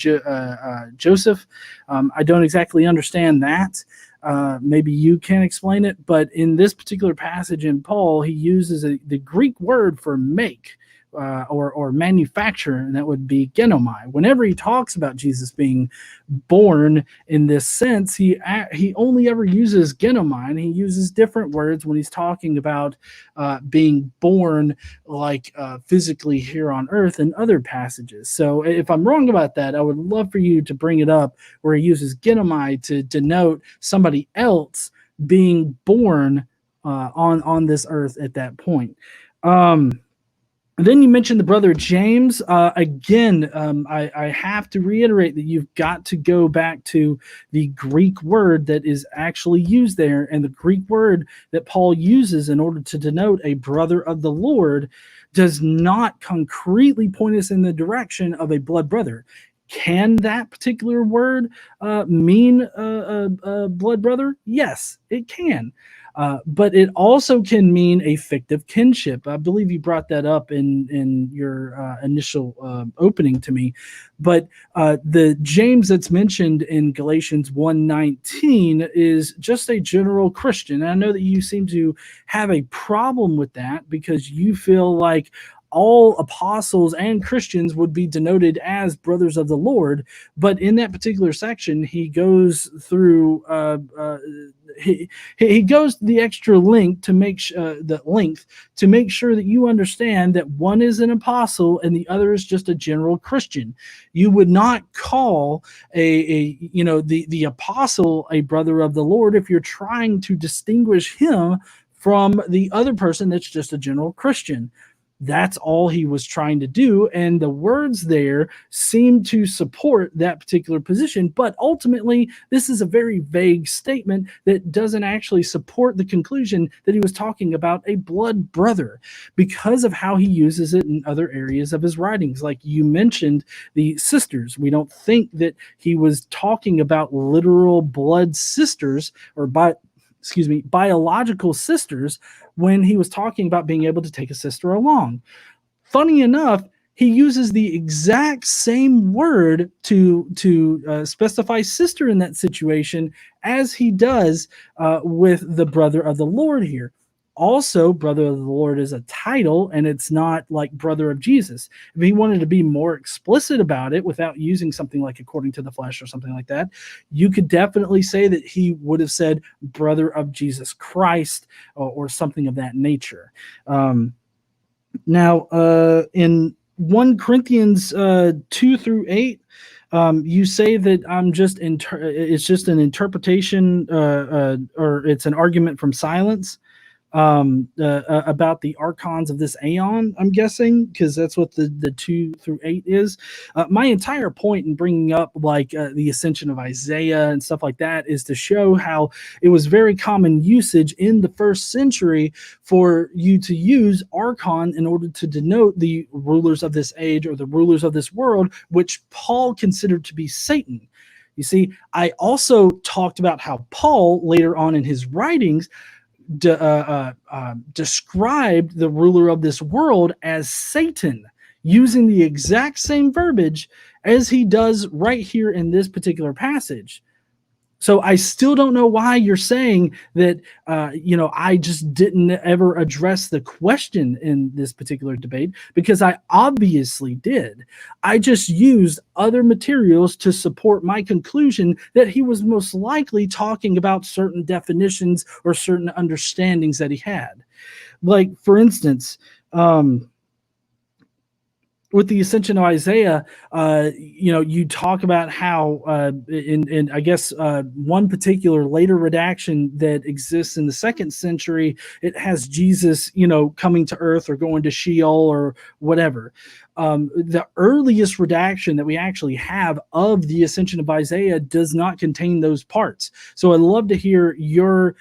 Joseph. I don't exactly understand that. Maybe you can explain it, but in this particular passage in Paul, he uses the Greek word for make. Or manufacture, and that would be genomai. Whenever he talks about Jesus being born in this sense, he only ever uses genomai, and he uses different words when he's talking about being born like physically here on earth in other passages. So if I'm wrong about that, I would love for you to bring it up where he uses genomai to denote somebody else being born on this earth at that point. Then you mentioned the brother James. Again, I have to reiterate that you've got to go back to the Greek word that is actually used there. And the Greek word that Paul uses in order to denote a brother of the Lord does not concretely point us in the direction of a blood brother. Can that particular word mean a blood brother? Yes, it can. But it also can mean a fictive kinship. I believe you brought that up in your initial opening to me. But the James that's mentioned in Galatians 1:19 is just a general Christian. And I know that you seem to have a problem with that because you feel like all apostles and Christians would be denoted as brothers of the Lord. But in that particular section, he goes through he goes the extra length to make sure that you understand that one is an apostle and the other is just a general Christian. You would not call the apostle a brother of the Lord if you're trying to distinguish him from the other person that's just a general Christian. That's all he was trying to do. And the words there seem to support that particular position. But ultimately, this is a very vague statement that doesn't actually support the conclusion that he was talking about a blood brother, because of how he uses it in other areas of his writings. Like you mentioned, the sisters. We don't think that he was talking about literal blood sisters or biological sisters when he was talking about being able to take a sister along. Funny enough, he uses the exact same word to specify sister in that situation as he does with the brother of the Lord here. Also, brother of the Lord is a title, and it's not like brother of Jesus. If he wanted to be more explicit about it without using something like according to the flesh or something like that, you could definitely say that he would have said brother of Jesus Christ or something of that nature. Now, in 1 Corinthians 2 through 8, you say that it's just an interpretation or it's an argument from silence about the archons of this aeon, I'm guessing, because that's what the 2 through 8 is. My entire point in bringing up like the ascension of Isaiah and stuff like that is to show how it was very common usage in the first century for you to use archon in order to denote the rulers of this age or the rulers of this world, which Paul considered to be Satan. You see, I also talked about how Paul later on in his writings described the ruler of this world as Satan, using the exact same verbiage as he does right here in this particular passage. So I still don't know why you're saying that, I just didn't ever address the question in this particular debate, because I obviously did. I just used other materials to support my conclusion that he was most likely talking about certain definitions or certain understandings that he had. Like, for instance, with the ascension of Isaiah, you talk about how in I guess one particular later redaction that exists in the 2nd century, it has Jesus, coming to earth or going to Sheol or whatever. The earliest redaction that we actually have of the ascension of Isaiah does not contain those parts. So I'd love to hear your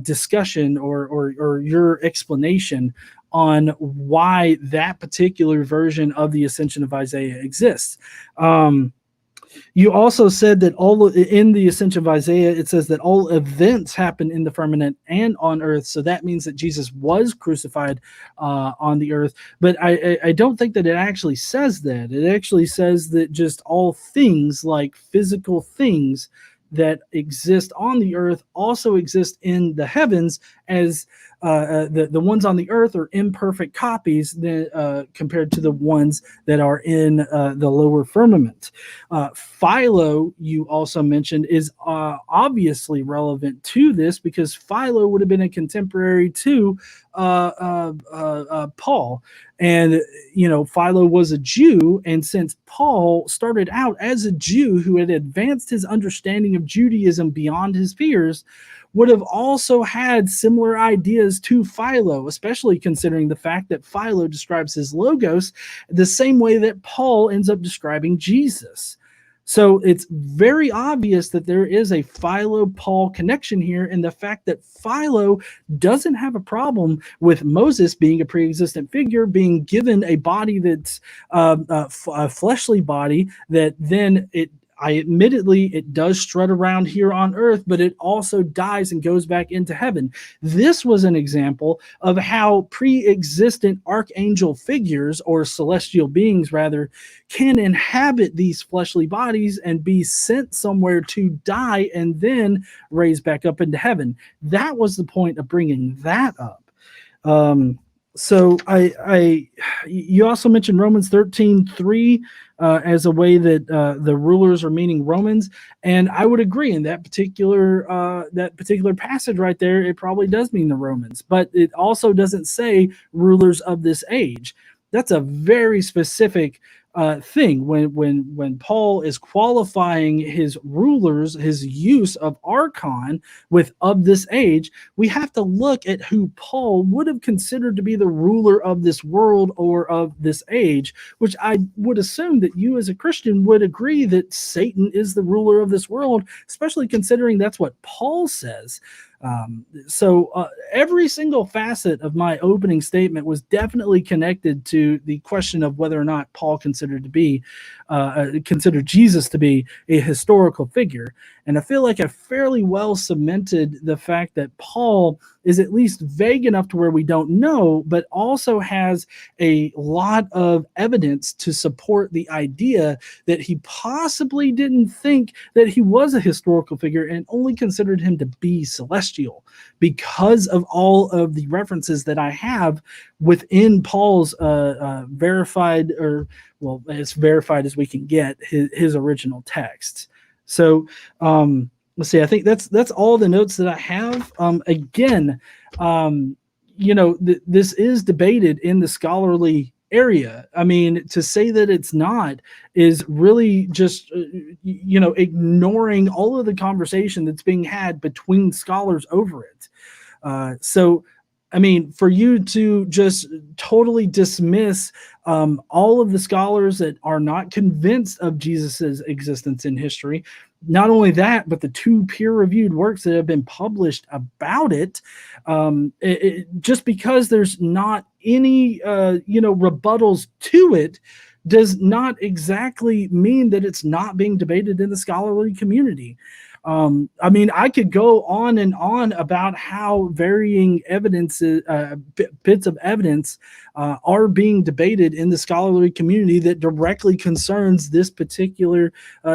discussion or your explanation on why that particular version of the ascension of Isaiah exists. You also said that in the ascension of Isaiah, it says that all events happen in the firmament and on earth. So that means that Jesus was crucified on the earth. But I don't think that it actually says that. It actually says that just all things, like physical things that exist on the earth, also exist in the heavens, as the ones on the earth are imperfect copies compared to the ones that are in the lower firmament. Philo, you also mentioned, is obviously relevant to this, because Philo would have been a contemporary to Paul. And, Philo was a Jew. And since Paul started out as a Jew who had advanced his understanding of Judaism beyond his peers, would have also had similar ideas to Philo, especially considering the fact that Philo describes his logos the same way that Paul ends up describing Jesus. So it's very obvious that there is a Philo-Paul connection here, and the fact that Philo doesn't have a problem with Moses being a pre-existent figure, being given a body that's a fleshly body, that then admittedly, it does strut around here on earth, but it also dies and goes back into heaven. This was an example of how pre-existent archangel figures, or celestial beings rather, can inhabit these fleshly bodies and be sent somewhere to die and then raise back up into heaven. That was the point of bringing that up. So you also mentioned Romans 13:3 as a way that the rulers are meaning Romans, and I would agree in that particular passage right there. It probably does mean the Romans, but it also doesn't say rulers of this age. That's a very specific thing when Paul is qualifying his rulers, his use of archon with of this age. We have to look at who Paul would have considered to be the ruler of this world or of this age, which I would assume that you as a Christian would agree that Satan is the ruler of this world, especially considering that's what Paul says. So every single facet of my opening statement was definitely connected to the question of whether or not Paul considered Jesus to be a historical figure. And I feel like I fairly well cemented the fact that Paul is at least vague enough to where we don't know, but also has a lot of evidence to support the idea that he possibly didn't think that he was a historical figure and only considered him to be celestial, because of all of the references that I have within Paul's verified, or well, as verified as we can get, his original texts. So let's see. I think that's all the notes that I have. Again, this is debated in the scholarly area. I mean, to say that it's not is really just ignoring all of the conversation that's being had between scholars over it. So I mean, for you to just totally dismiss all of the scholars that are not convinced of Jesus's existence in history, not only that, but the 2 peer-reviewed works that have been published about it, just because there's not any, rebuttals to it, does not exactly mean that it's not being debated in the scholarly community. I mean, I could go on and on about how varying bits of evidence are being debated in the scholarly community that directly concerns this particular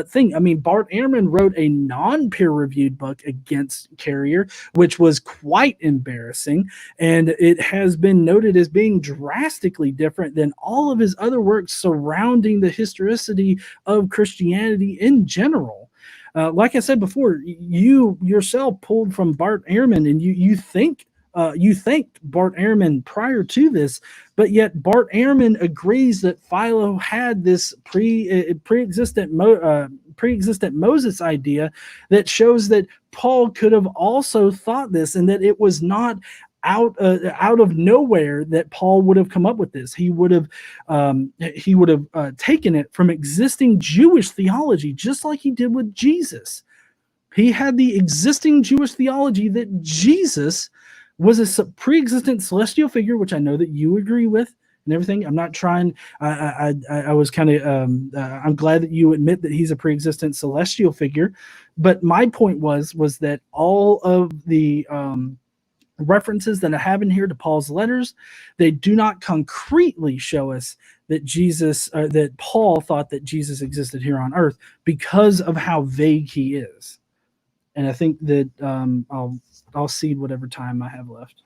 thing. I mean, Bart Ehrman wrote a non-peer-reviewed book against Carrier, which was quite embarrassing, and it has been noted as being drastically different than all of his other works surrounding the historicity of Christianity in general. Like I said before, you yourself pulled from Bart Ehrman, and you thanked Bart Ehrman prior to this, but yet Bart Ehrman agrees that Philo had this pre-existent Moses idea that shows that Paul could have also thought this, and that it was not out of nowhere that Paul would have come up with this. He would have taken it from existing Jewish theology, just like he did with Jesus. He had the existing Jewish theology that Jesus was a pre-existent celestial figure, which I know that you agree with and everything. I'm not trying. I was kind of. I'm glad that you admit that he's a pre-existent celestial figure, but my point was that all of the references that I have in here to Paul's letters, they do not concretely show us that that Paul thought that Jesus existed here on earth, because of how vague he is. And I think that I'll cede whatever time I have left.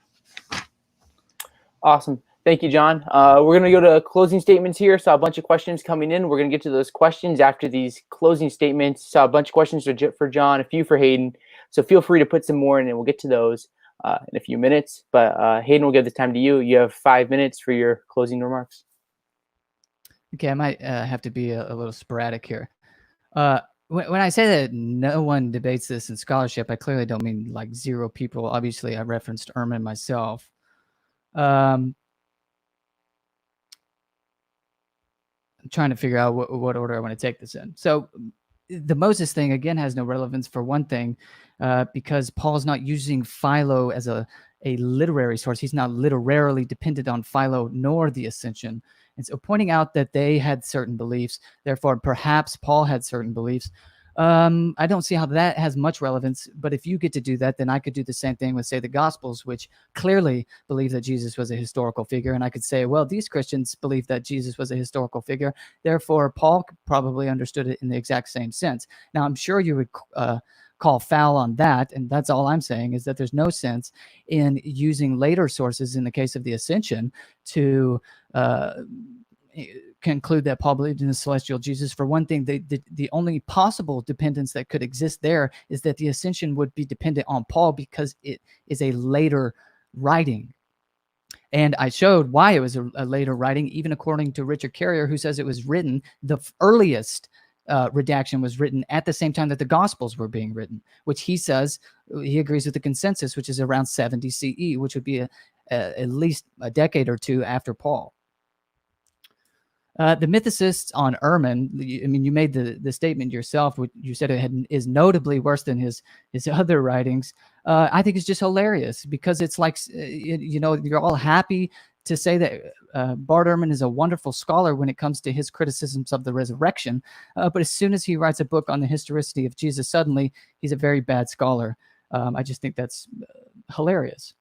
Awesome. Thank you, John. We're going to go to closing statements here. Saw a bunch of questions coming in. We're going to get to those questions after these closing statements. Saw a bunch of questions for John, a few for Haden. So feel free to put some more in, and we'll get to those in a few minutes. But Haden, we'll give this time to you. You have 5 minutes for your closing remarks. Okay, I might have to be a little sporadic here. When I say that no one debates this in scholarship, I clearly don't mean like 0 people. Obviously, I referenced Ehrman myself. I'm trying to figure out what order I want to take this in. So the Moses thing, again, has no relevance for one thing, because Paul's not using Philo as a literary source. He's not literarily dependent on Philo nor the Ascension. And so pointing out that they had certain beliefs, therefore perhaps Paul had certain beliefs, I don't see how that has much relevance. But if you get to do that, then I could do the same thing with, say, the Gospels, which clearly believe that Jesus was a historical figure. And I could say, well, these Christians believe that Jesus was a historical figure. Therefore, Paul probably understood it in the exact same sense. Now, I'm sure you would call foul on that. And that's all I'm saying, is that there's no sense in using later sources in the case of the Ascension to conclude that Paul believed in the celestial Jesus. For one thing, the only possible dependence that could exist there is that the Ascension would be dependent on Paul, because it is a later writing. And I showed why it was a later writing, even according to Richard Carrier, who says it was written, the earliest redaction was written at the same time that the Gospels were being written, which he says he agrees with the consensus, which is around 70 CE, which would be at least a decade or two after Paul. The mythicists on Ehrman, I mean, you made the statement yourself. You said it is notably worse than his other writings. I think it's just hilarious because it's like, you're all happy to say that Bart Ehrman is a wonderful scholar when it comes to his criticisms of the resurrection. But as soon as he writes a book on the historicity of Jesus, suddenly he's a very bad scholar. I just think that's hilarious.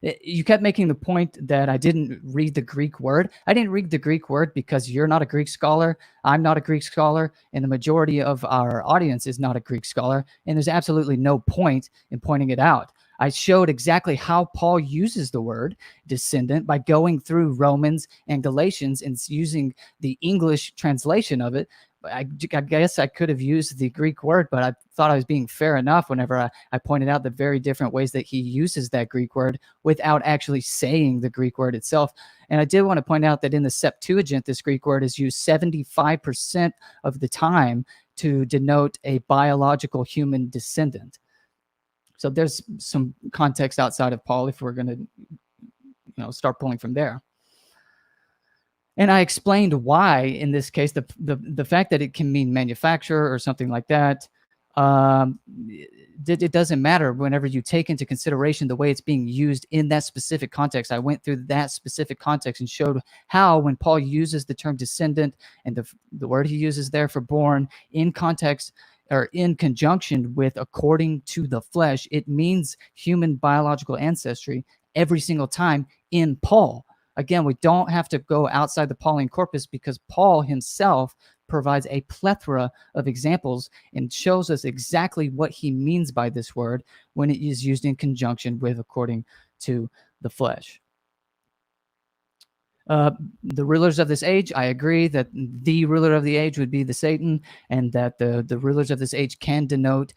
You kept making the point that I didn't read the Greek word. I didn't read the Greek word because you're not a Greek scholar. I'm not a Greek scholar, and the majority of our audience is not a Greek scholar, and there's absolutely no point in pointing it out. I showed exactly how Paul uses the word descendant by going through Romans and Galatians and using the English translation of it. I guess I could have used the Greek word, but I thought I was being fair enough whenever I pointed out the very different ways that he uses that Greek word without actually saying the Greek word itself. And I did want to point out that in the Septuagint, this Greek word is used 75% of the time to denote a biological human descendant. So there's some context outside of Paul if we're going to start pulling from there. And I explained why, in this case, the fact that it can mean manufacturer or something like that, it doesn't matter whenever you take into consideration the way it's being used in that specific context. I went through that specific context and showed how when Paul uses the term descendant and the word he uses there for born in context or in conjunction with according to the flesh, it means human biological ancestry every single time in Paul. Again, we don't have to go outside the Pauline corpus because Paul himself provides a plethora of examples and shows us exactly what he means by this word when it is used in conjunction with according to the flesh. The rulers of this age, I agree that the ruler of the age would be the Satan, and that the rulers of this age can denote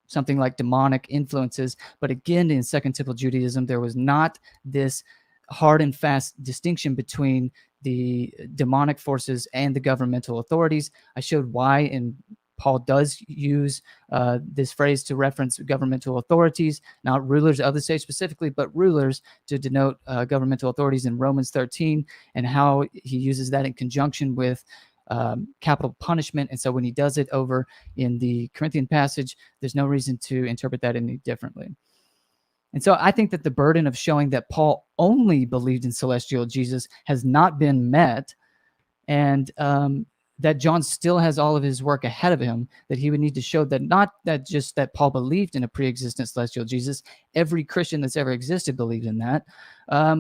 something like demonic influences. But again, in Second Temple Judaism, there was not this hard and fast distinction between the demonic forces and the governmental authorities. I showed why, and Paul does use this phrase to reference governmental authorities, not rulers of the state specifically, but rulers to denote governmental authorities in Romans 13, and how he uses that in conjunction with capital punishment. And so when he does it over in the Corinthian passage, there's no reason to interpret that any differently. And so I think that the burden of showing that Paul only believed in celestial Jesus has not been met, and that John still has all of his work ahead of him, that he would need to show that not that just that Paul believed in a pre-existent celestial Jesus, every Christian that's ever existed believed in that.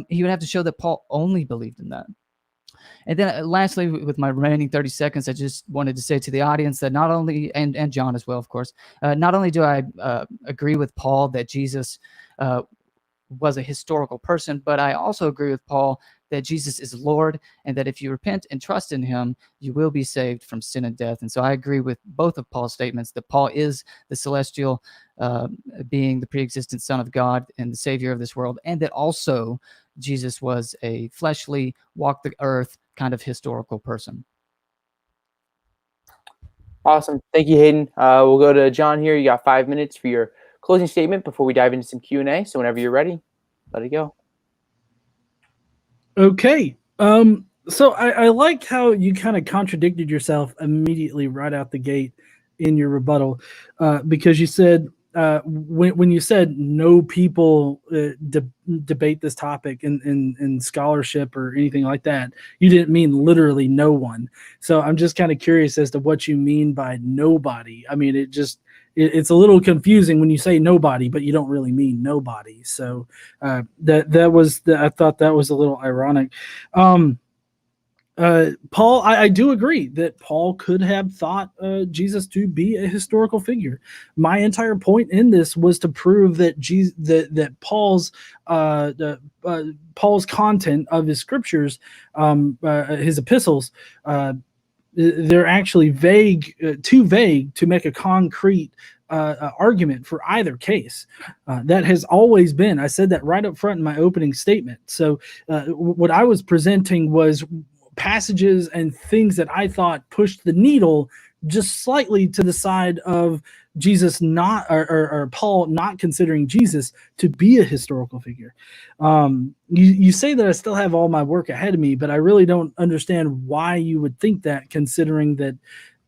He would have to show that Paul only believed in that. And then lastly, with my remaining 30 seconds, I just wanted to say to the audience that not only, and John as well, of course, not only do I agree with Paul that Jesus was a historical person, but I also agree with Paul that Jesus is Lord, and that if you repent and trust in him, you will be saved from sin and death. And so I agree with both of Paul's statements that Paul is the celestial being, the pre-existent Son of God and the Savior of this world, and that also Jesus was a fleshly, walk the earth kind of historical person. Awesome. Thank you, Hayden. We'll go to John here. You got 5 minutes for your closing statement before we dive into some Q&A. So whenever you're ready, let it go. Okay. So I like how you kind of contradicted yourself immediately right out the gate in your rebuttal, because you said when you said no people debate this topic in scholarship or anything like that, you didn't mean literally no one. So I'm just kind of curious as to what you mean by nobody. I mean, it's a little confusing when you say nobody, but you don't really mean nobody. So I thought that was a little ironic. Paul, I do agree that Paul could have thought Jesus to be a historical figure. My entire point in this was to prove that that Paul's Paul's content of his scriptures, his epistles, they're actually too vague to make a concrete argument for either case. That has always been. I said that right up front in my opening statement. So what I was presenting was passages and things that I thought pushed the needle just slightly to the side of Jesus not, or Paul not considering Jesus to be a historical figure. You say that I still have all my work ahead of me, but I really don't understand why you would think that, considering that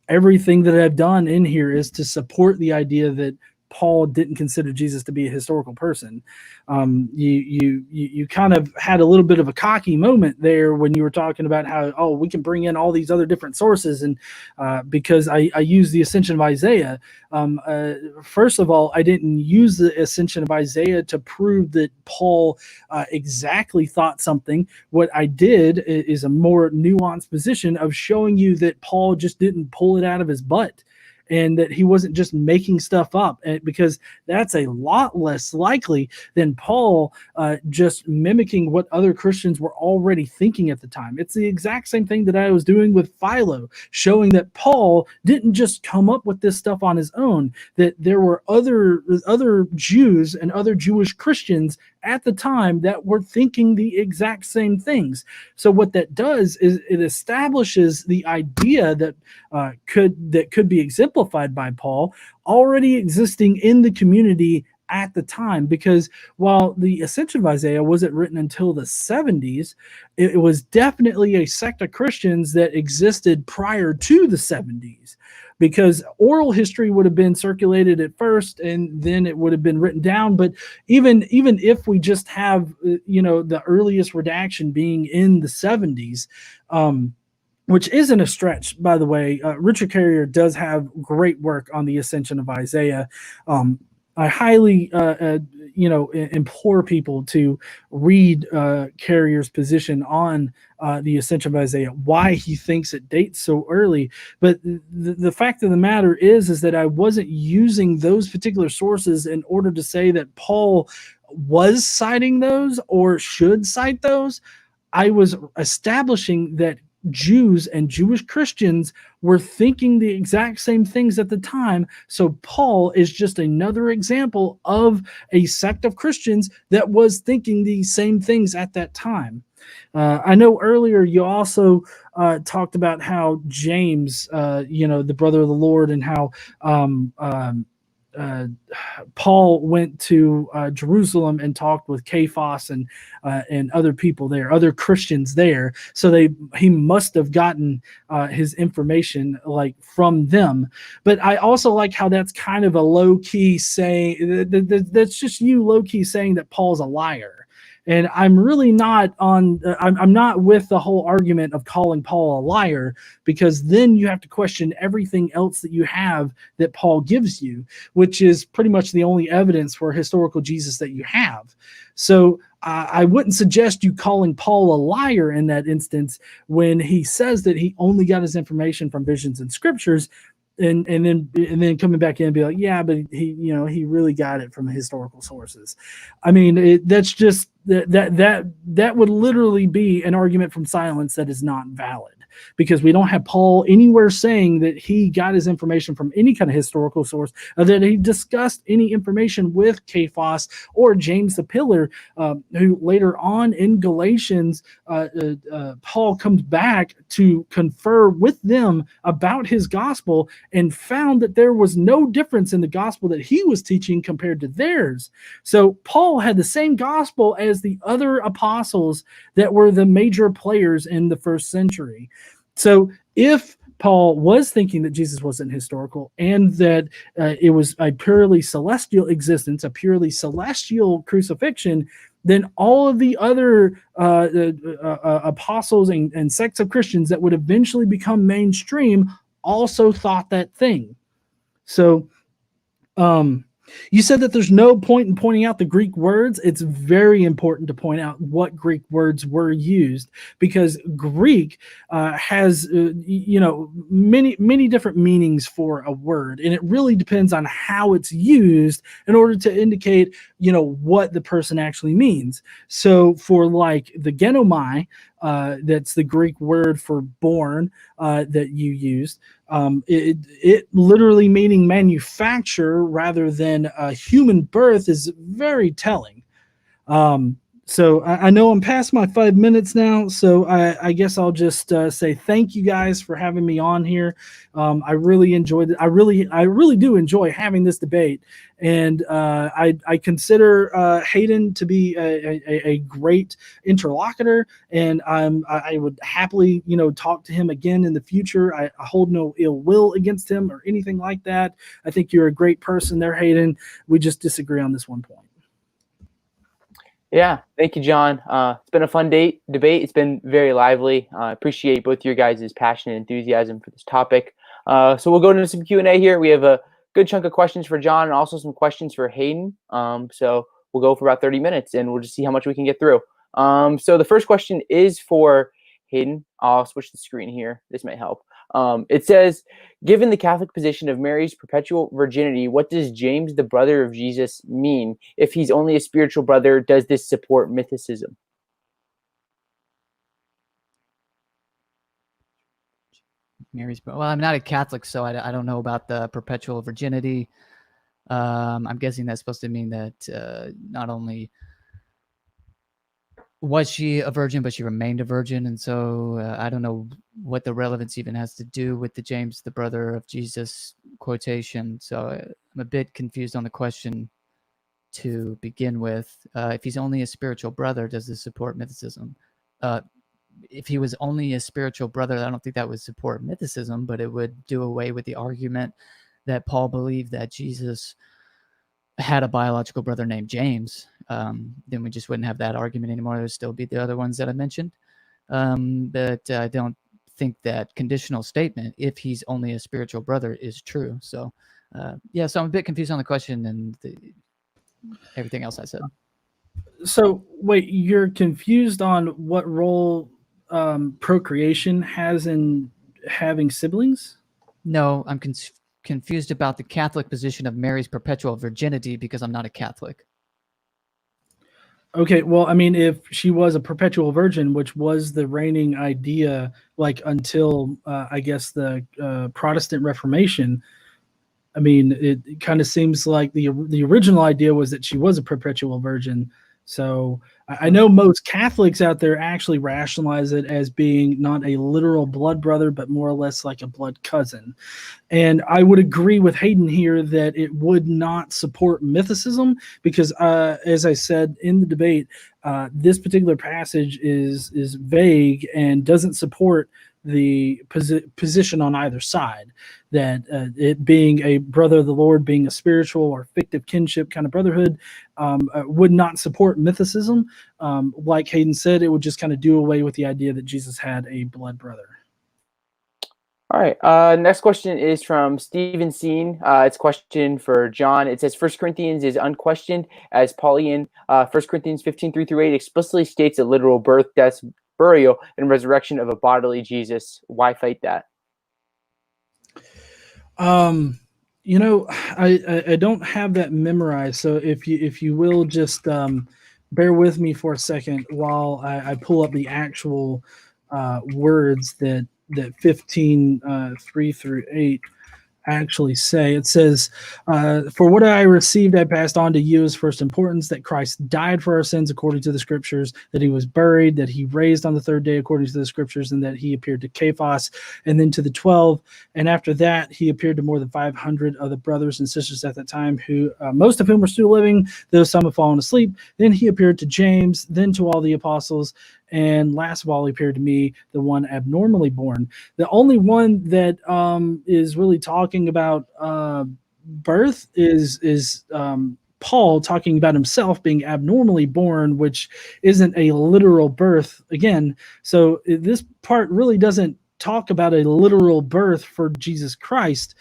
everything that I've done in here is to support the idea that Paul didn't consider Jesus to be a historical person. You kind of had a little bit of a cocky moment there when you were talking about how, we can bring in all these other different sources, and because I use the Ascension of Isaiah. First of all, I didn't use the Ascension of Isaiah to prove that Paul exactly thought something. What I did is a more nuanced position of showing you that Paul just didn't pull it out of his butt, and that he wasn't just making stuff up, because that's a lot less likely than Paul just mimicking what other Christians were already thinking at the time. It's the exact same thing that I was doing with Philo, showing that Paul didn't just come up with this stuff on his own, that there were other Jews and other Jewish Christians at the time that were thinking the exact same things. So what that does is it establishes the idea that could be exemplified by Paul already existing in the community at the time, because while the Ascension of Isaiah wasn't written until the 70s, it was definitely a sect of Christians that existed prior to the 70s, because oral history would have been circulated at first and then it would have been written down. But even if we just have the earliest redaction being in the 70s, which isn't a stretch, by the way. Richard Carrier does have great work on the Ascension of Isaiah. I highly, implore people to read Carrier's position on the Ascension of Isaiah, why he thinks it dates so early. But the fact of the matter is that I wasn't using those particular sources in order to say that Paul was citing those or should cite those. I was establishing that Jews and Jewish Christians were thinking the exact same things at the time. So Paul is just another example of a sect of Christians that was thinking the same things at that time. I know earlier you also talked about how James, the brother of the Lord, and how Paul went to Jerusalem and talked with Cephas and other people there, other Christians there. So he must have gotten his information from them. But I also like how that's kind of a low key saying. That's just you low key saying that Paul's a liar. And I'm really not I'm not with the whole argument of calling Paul a liar, because then you have to question everything else that you have that Paul gives you, which is pretty much the only evidence for historical Jesus that you have. So I wouldn't suggest you calling Paul a liar in that instance when he says that he only got his information from visions and scriptures. And then coming back in and be like, yeah, but he really got it from historical sources. I mean, that's just that would literally be an argument from silence that is not valid, because we don't have Paul anywhere saying that he got his information from any kind of historical source, or that he discussed any information with Cephas or James the Pillar, who later on in Galatians, Paul comes back to confer with them about his gospel and found that there was no difference in the gospel that he was teaching compared to theirs. So Paul had the same gospel as the other apostles that were the major players in the first century. So if Paul was thinking that Jesus wasn't historical and that it was a purely celestial existence, a purely celestial crucifixion, then all of the other apostles and sects of Christians that would eventually become mainstream also thought that thing. So you said that there's no point in pointing out the Greek words. It's very important to point out what Greek words were used, because Greek has many different meanings for a word, and it really depends on how it's used in order to indicate what the person actually means. So for like the genomai, that's the Greek word for born that you used. It literally meaning manufacture rather than human birth is very telling. So I know I'm past my 5 minutes now, so I guess I'll just say thank you guys for having me on here. I really enjoyed it. I really do enjoy having this debate, and I consider Haden to be a great interlocutor, and I would happily talk to him again in the future. I hold no ill will against him or anything like that. I think you're a great person there, Haden. We just disagree on this one point. Yeah, thank you, John. It's been a fun debate. It's been very lively. I appreciate both your guys' passion and enthusiasm for this topic. So we'll go into some Q&A here. We have a good chunk of questions for John and also some questions for Haden. So we'll go for about 30 minutes, and we'll just see how much we can get through. So the first question is for Haden. I'll switch the screen here. This might help. It says, given the Catholic position of Mary's perpetual virginity, what does James, the brother of Jesus, mean? If he's only a spiritual brother, does this support mythicism? Well, I'm not a Catholic, so I don't know about the perpetual virginity. I'm guessing that's supposed to mean that not only was she a virgin, but she remained a virgin. And so I don't know what the relevance even has to do with the James, the brother of Jesus quotation. So I'm a bit confused on the question to begin with. If he's only a spiritual brother, does this support mythicism? If he was only a spiritual brother, I don't think that would support mythicism, but it would do away with the argument that Paul believed that Jesus had a biological brother named James. Then we just wouldn't have that argument anymore. There would still be the other ones that I mentioned. But I don't think that conditional statement, if he's only a spiritual brother, is true. So, yeah, so I'm a bit confused on the question and everything else I said. So, wait, you're confused on what role procreation has in having siblings? No, I'm confused about the Catholic position of Mary's perpetual virginity because I'm not a Catholic. Okay, well, I mean, if she was a perpetual virgin, which was the reigning idea, like until I guess the Protestant Reformation, I mean, it kind of seems like the original idea was that she was a perpetual virgin. So I know most Catholics out there actually rationalize it as being not a literal blood brother, but more or less like a blood cousin. And I would agree with Haden here that it would not support mythicism because, as I said in the debate, this particular passage is vague and doesn't support the position on either side, that it being a brother of the Lord, being a spiritual or fictive kinship kind of brotherhood, would not support mythicism. Like Haden said, it would just kind of do away with the idea that Jesus had a blood brother. All right. Next question is from Stephen Seen. It's a question for John. It says, 1 Corinthians is unquestioned as Pauline. 1 Corinthians 15:3-8 explicitly states a literal birth, death, burial, and resurrection of a bodily Jesus. Why fight that? You know, I don't have that memorized. So if you will just bear with me for a second while I pull up the actual words that 15:3-8 actually say. It says, for what I received, I passed on to you as first importance, that Christ died for our sins according to the scriptures, that he was buried, that he raised on the third day according to the scriptures, and that he appeared to Cephas and then to the 12. And after that, he appeared to more than 500 other brothers and sisters at that time, who most of whom were still living, though some have fallen asleep. Then he appeared to James, then to all the apostles, and last of all, he appeared to me, the one abnormally born. The only one that is really talking about birth is Paul talking about himself being abnormally born, which isn't a literal birth again. So this part really doesn't talk about a literal birth for Jesus Christ.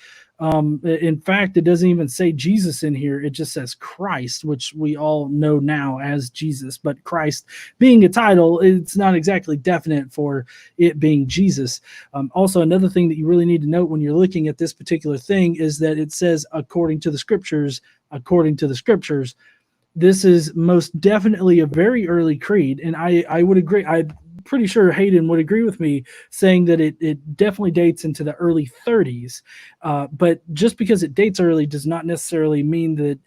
In fact, it doesn't even say Jesus in here. It just says Christ, which we all know now as Jesus. But Christ being a title, it's not exactly definite for it being Jesus. Also, another thing that you really need to note when you're looking at this particular thing is that it says according to the scriptures, according to the scriptures. This is most definitely a very early creed. And I would agree. I'm pretty sure Haden would agree with me saying that it definitely dates into the early 30s. But just because it dates early does not necessarily mean that,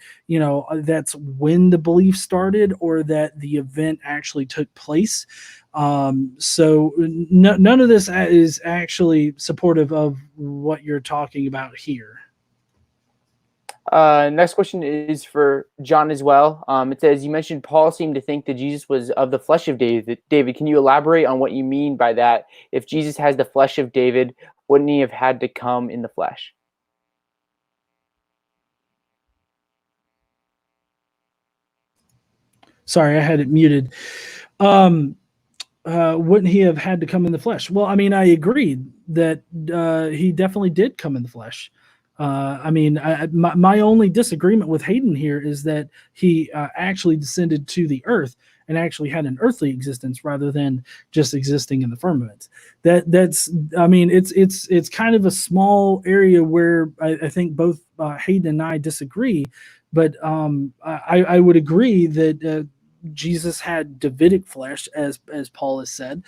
that's when the belief started or that the event actually took place. So none of this is actually supportive of what you're talking about here. Next question is for John as well. It says, you mentioned Paul seemed to think that Jesus was of the flesh of David. David, can you elaborate on what you mean by that? If Jesus has the flesh of David, wouldn't he have had to come in the flesh? Sorry, I had it muted. Wouldn't he have had to come in the flesh? Well, I mean, I agreed that he definitely did come in the flesh. My only disagreement with Haden here is that he actually descended to the earth and actually had an earthly existence rather than just existing in the firmament. It's kind of a small area where I think both Haden and I disagree, but I would agree that Jesus had Davidic flesh, as Paul has said,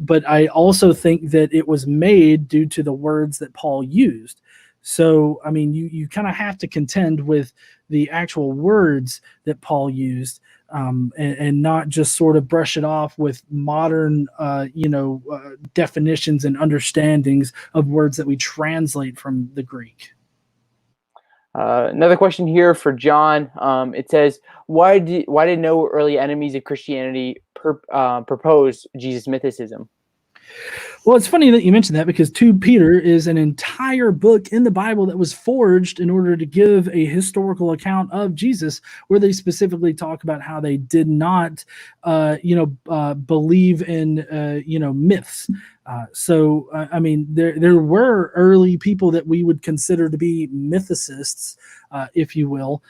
but I also think that it was made due to the words that Paul used. So, I mean, you kind of have to contend with the actual words that Paul used, and not just sort of brush it off with modern, definitions and understandings of words that we translate from the Greek. Another question here for John. It says, why did no early enemies of Christianity propose Jesus mythicism? Well, it's funny that you mentioned that because 2 Peter is an entire book in the Bible that was forged in order to give a historical account of Jesus, where they specifically talk about how they did not, believe in, myths. There were early people that we would consider to be mythicists, if you will.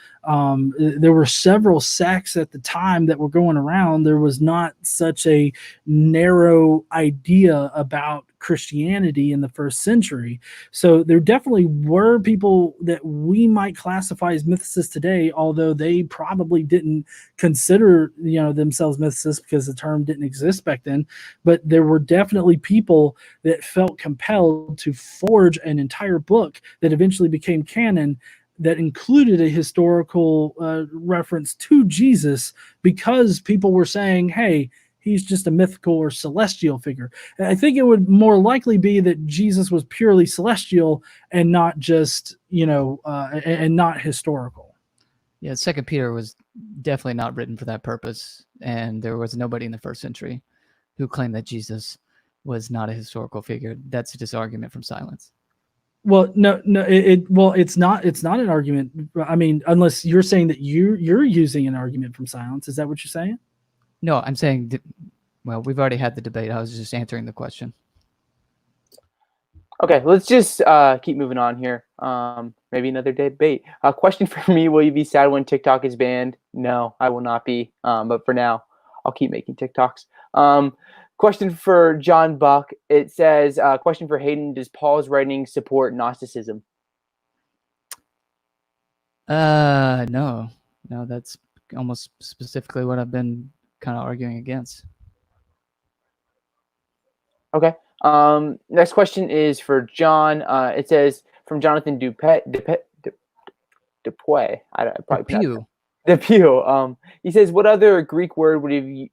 There were several sects at the time that were going around. There was not such a narrow idea about Christianity in the first century. So there definitely were people that we might classify as mythicists today, although they probably didn't consider, themselves mythicists because the term didn't exist back then. But there were definitely people that felt compelled to forge an entire book that eventually became canon that included a historical reference to Jesus, because people were saying, hey, he's just a mythical or celestial figure. And I think it would more likely be that Jesus was purely celestial and not just, and not historical. Yeah, 2 Peter was definitely not written for that purpose, and there was nobody in the first century who claimed that Jesus was not a historical figure. That's just argument from silence. Well, no, it's not an argument. I mean, unless you're saying that you're using an argument from silence. Is that what you're saying? No, I'm saying, well, we've already had the debate. I was just answering the question. Okay, let's just keep moving on here. Maybe another debate. Question for me: will you be sad when TikTok is banned? No, I will not be. But for now, I'll keep making TikToks. Question for John Buck. It says, question for Haden: does Paul's writing support Gnosticism? No, that's almost specifically what I've been kind of arguing against. Okay. Next question is for John. It says, from Jonathan Dupuy. Depew. He says, what other Greek word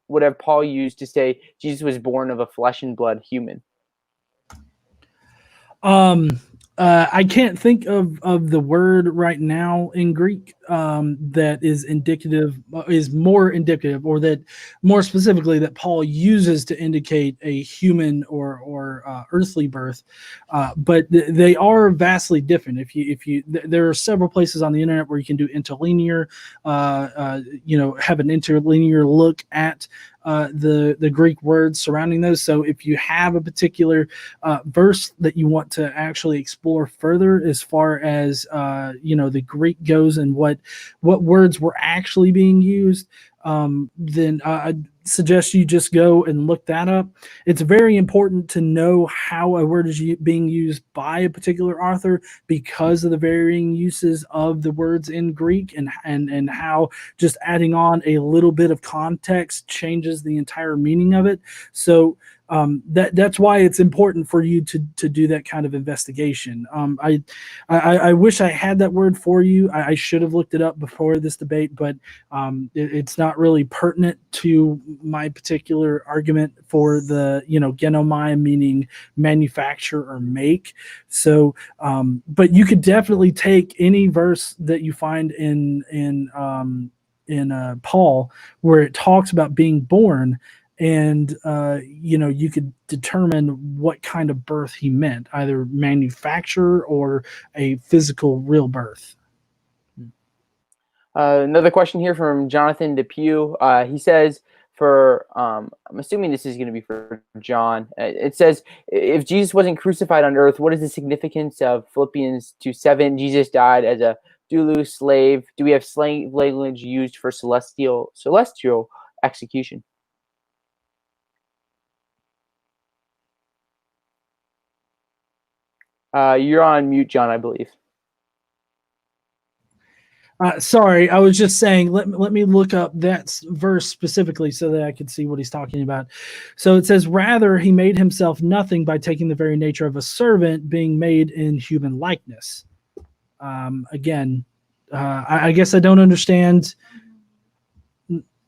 would have Paul used to say Jesus was born of a flesh and blood human? I can't think of the word right now in Greek that is more indicative, or that more specifically that Paul uses to indicate a human or earthly birth. But they are vastly different. There are several places on the internet where you can do interlinear, have an interlinear look at the Greek words surrounding those. So if you have a particular verse that you want to actually explore further as far as the Greek goes and what words were actually being used, then suggest you just go and look that up. It's very important to know how a word is being used by a particular author because of the varying uses of the words in Greek, and how just adding on a little bit of context changes the entire meaning of it. So that's why it's important for you to do that kind of investigation. I wish I had that word for you. I should have looked it up before this debate, but it's not really pertinent to my particular argument for the genomai, meaning manufacture or make. So, but you could definitely take any verse that you find in Paul where it talks about being born, and you could determine what kind of birth he meant, either manufacture or a physical real birth. Another question here from Jonathan Depew. He says, I'm assuming this is going to be for John. It says, if Jesus wasn't crucified on earth, what is the significance of Philippians 2:7? Jesus died as a doulos slave. Do we have slave language used for celestial execution? You're on mute, John, I believe. Sorry, I was just saying, let me look up that verse specifically so that I could see what he's talking about. So it says, rather, he made himself nothing by taking the very nature of a servant, being made in human likeness. Again, I guess I don't understand.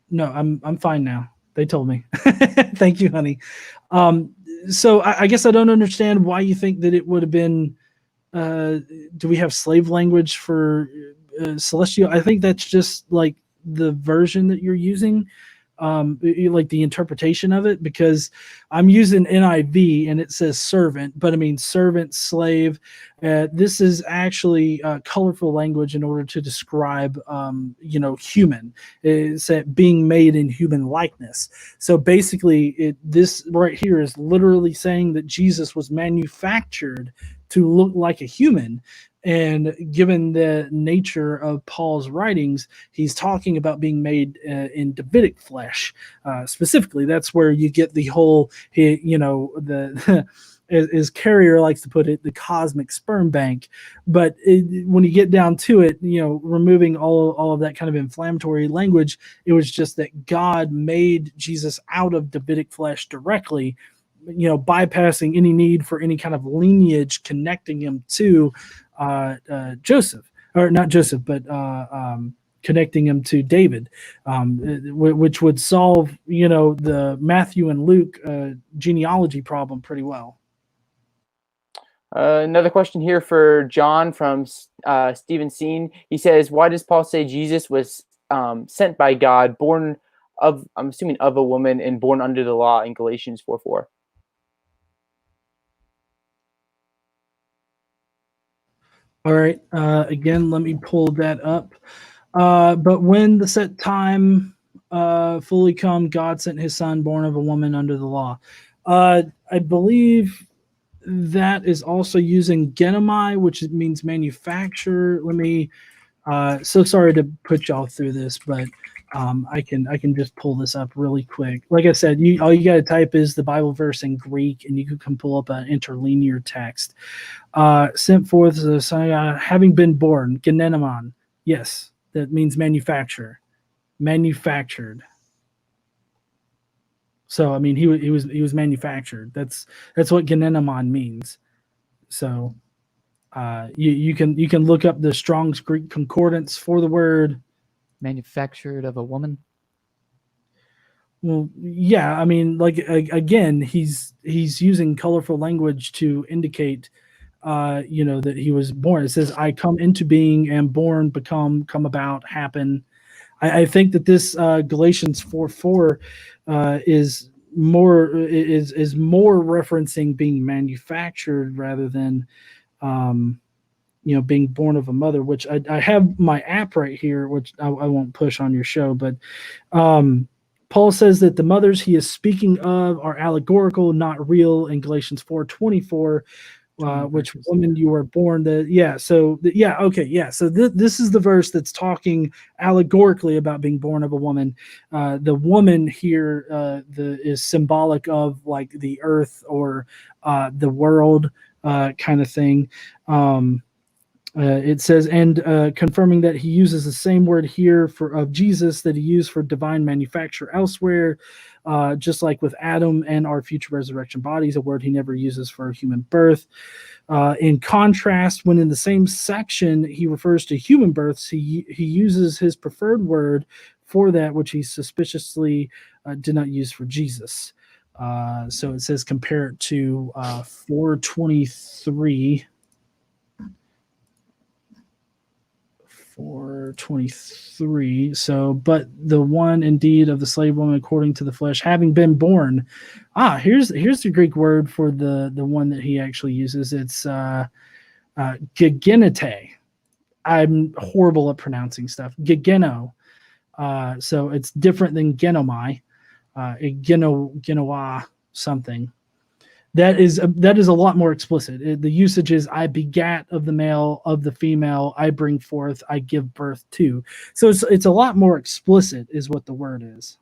No, I'm fine now. They told me. Thank you, honey. So I guess I don't understand why you think that it would have been. Do we have slave language for celestial? I think that's just like the version that you're using, like the interpretation of it, because I'm using NIV and it says servant, but I mean servant, slave. This is actually colorful language in order to describe, human. It's being made in human likeness. So basically, this right here is literally saying that Jesus was manufactured to look like a human. And given the nature of Paul's writings, he's talking about being made in Davidic flesh. Specifically, that's where you get the whole, as Carrier likes to put it, the cosmic sperm bank. But when you get down to it, removing all of that kind of inflammatory language, it was just that God made Jesus out of Davidic flesh directly, bypassing any need for any kind of lineage connecting him to Joseph, or not Joseph, but connecting him to David, which would solve, the Matthew and Luke genealogy problem pretty well. Another question here for John from Stephen Seen. He says, why does Paul say Jesus was sent by God, born of, I'm assuming, of a woman, and born under the law in Galatians 4:4? All right. Again, let me pull that up. But when the set time fully come, God sent his son, born of a woman under the law. I believe that is also using genomai, which means manufacture. Let me. So sorry to put y'all through this, but I can just pull this up really quick. Like I said, all you got to type is the Bible verse in Greek, and you can pull up an interlinear text. Sent forth the son, having been born, genenomon. Yes, that means manufacture, manufactured. So I mean, he was manufactured. That's what genenomon means. So you can look up the Strong's Greek concordance for the word manufactured of a woman. Well, yeah, I mean, like again, he's using colorful language to indicate, that he was born. It says, "I come into being, am born, become, come about, happen." I think that this Galatians 4:4 is more referencing being manufactured rather than being born of a mother, which I have my app right here, which I won't push on your show, but Paul says that the mothers he is speaking of are allegorical, not real, in Galatians 4:24, which woman you were born. So this is the verse that's talking allegorically about being born of a woman. The woman here is symbolic of like the earth or the world kind of thing. It says, and confirming that he uses the same word here of Jesus that he used for divine manufacture elsewhere, just like with Adam and our future resurrection bodies, a word he never uses for human birth. In contrast, when in the same section he refers to human births, he uses his preferred word for that, which he suspiciously did not use for Jesus. So it says compare it to 423. 423. So, but the one indeed of the slave woman according to the flesh, having been born. Here's the Greek word for the one that he actually uses. It's gegenete. I'm horrible at pronouncing stuff. Gegeno. So it's different than genomai. Genoa something. That is a lot more explicit. The usage is I begat of the male, of the female, I bring forth, I give birth to. So it's a lot more explicit is what the word is.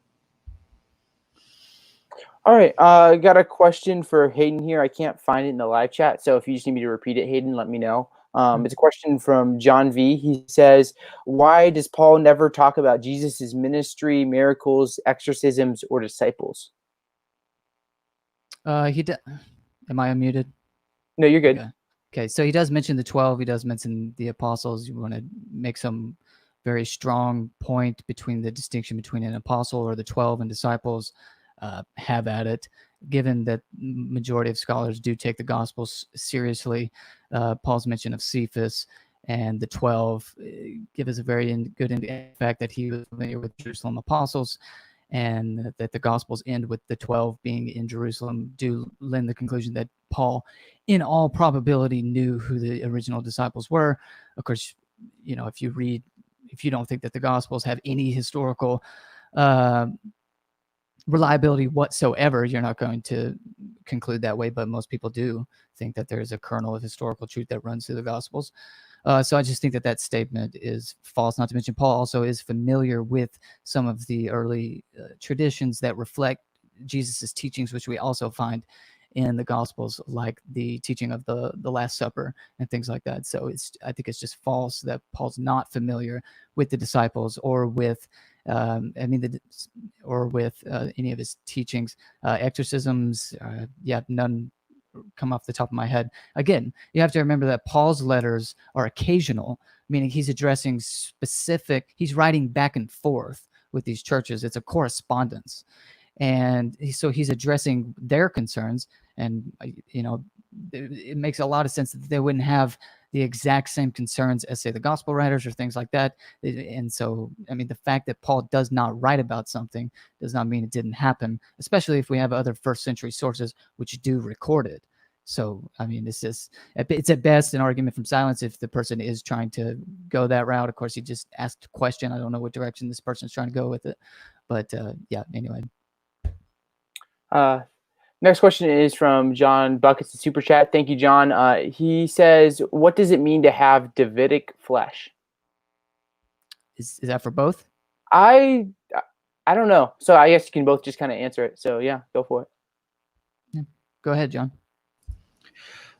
All right, I got a question for Hayden here. I can't find it in the live chat, so if you just need me to repeat it, Hayden, let me know. It's a question from John V. He says, why does Paul never talk about Jesus' ministry, miracles, exorcisms, or disciples? Am I unmuted? No, you're good. Okay, so he does mention the 12. He does mention the apostles. You want to make some very strong point between the distinction between an apostle or the 12 and disciples. Have at it. Given that majority of scholars do take the Gospels seriously, Paul's mention of Cephas and the 12 give us a very good fact that he was familiar with Jerusalem apostles, and that the Gospels end with the 12 being in Jerusalem do lend the conclusion that Paul, in all probability, knew who the original disciples were. Of course, if you don't think that the Gospels have any historical reliability whatsoever, you're not going to conclude that way, but most people do think that there is a kernel of historical truth that runs through the Gospels. So I just think that statement is false. Not to mention, Paul also is familiar with some of the early traditions that reflect Jesus's teachings, which we also find in the Gospels, like the teaching of the Last Supper and things like that. So I think it's just false that Paul's not familiar with the disciples or with any of his teachings. Exorcisms, none come off the top of my head. Again, you have to remember that Paul's letters are occasional, meaning he's addressing he's writing back and forth with these churches. It's a correspondence. And so he's addressing their concerns, and it makes a lot of sense that they wouldn't have the exact same concerns as, say, the gospel writers or things like that. And so, the fact that Paul does not write about something does not mean it didn't happen, especially if we have other first century sources which do record it. So, it's at best an argument from silence if the person is trying to go that route. Of course, he just asked a question. I don't know what direction this person is trying to go with it. But anyway. Next question is from John Buckets, the super chat. Thank you, John. He says, what does it mean to have Davidic flesh? Is that for both? I don't know. So I guess you can both just kind of answer it. So yeah, go for it. Yeah. Go ahead, John.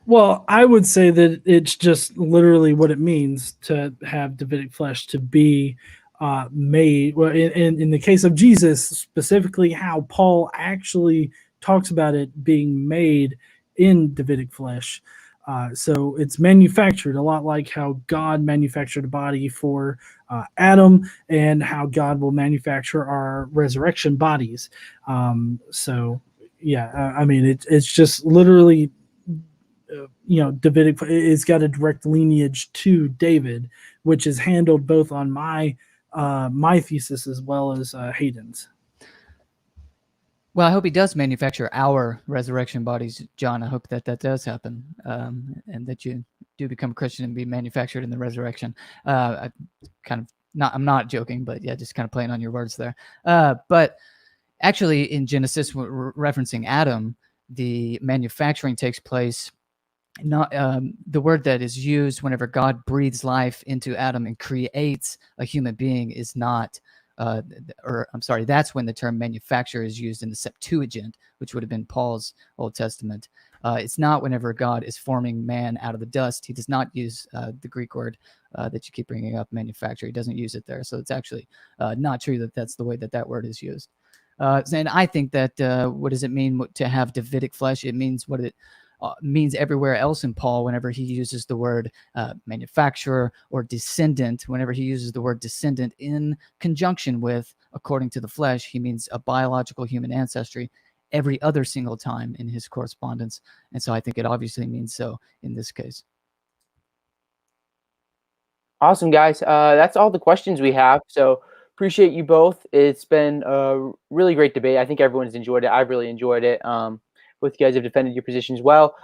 Well, I would say that it's just literally what it means to have Davidic flesh, to be made. Well, in the case of Jesus, specifically how Paul actually talks about it being made in Davidic flesh. So it's manufactured, a lot like how God manufactured a body for Adam, and how God will manufacture our resurrection bodies. It's just literally, Davidic. It's got a direct lineage to David, which is handled both on my thesis as well as Hayden's. Well, I hope he does manufacture our resurrection bodies, John. I hope that does happen, and that you do become a Christian and be manufactured in the resurrection. I'm not joking, but yeah, just kind of playing on your words there. But actually, in Genesis, referencing Adam, the manufacturing takes place not the word that is used whenever God breathes life into Adam and creates a human being is not, or I'm sorry, that's when the term manufacture is used in the Septuagint, which would have been Paul's Old Testament. It's not whenever God is forming man out of the dust. He does not use the Greek word that you keep bringing up, manufacture. He doesn't use it there. So it's actually not true that that's the way that that word is used. And I think that what does it mean to have Davidic flesh? It means what it means everywhere else in Paul whenever he uses the word manufacturer or descendant. Whenever he uses the word descendant in conjunction with according to the flesh, he means a biological human ancestry every other single time in his correspondence. And so I think it obviously means so in this case. Awesome, guys. That's all the questions we have. So appreciate you both. It's been a really great debate. I think everyone's enjoyed it. I've really enjoyed it. Both you guys have defended your positions well.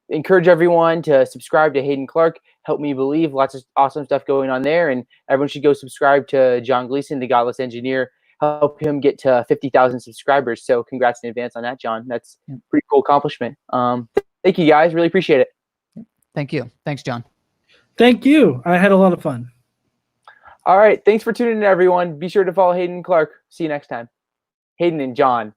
Encourage everyone to subscribe to Haden Clark. Help Me Believe. Lots of awesome stuff going on there. And everyone should go subscribe to John Gleason, the Godless Engineer. Help him get to 50,000 subscribers. So congrats in advance on that, John. That's a pretty cool accomplishment. Thank you, guys. Really appreciate it. Thank you. Thanks, John. Thank you. I had a lot of fun. All right. Thanks for tuning in, everyone. Be sure to follow Haden Clark. See you next time. Haden and John.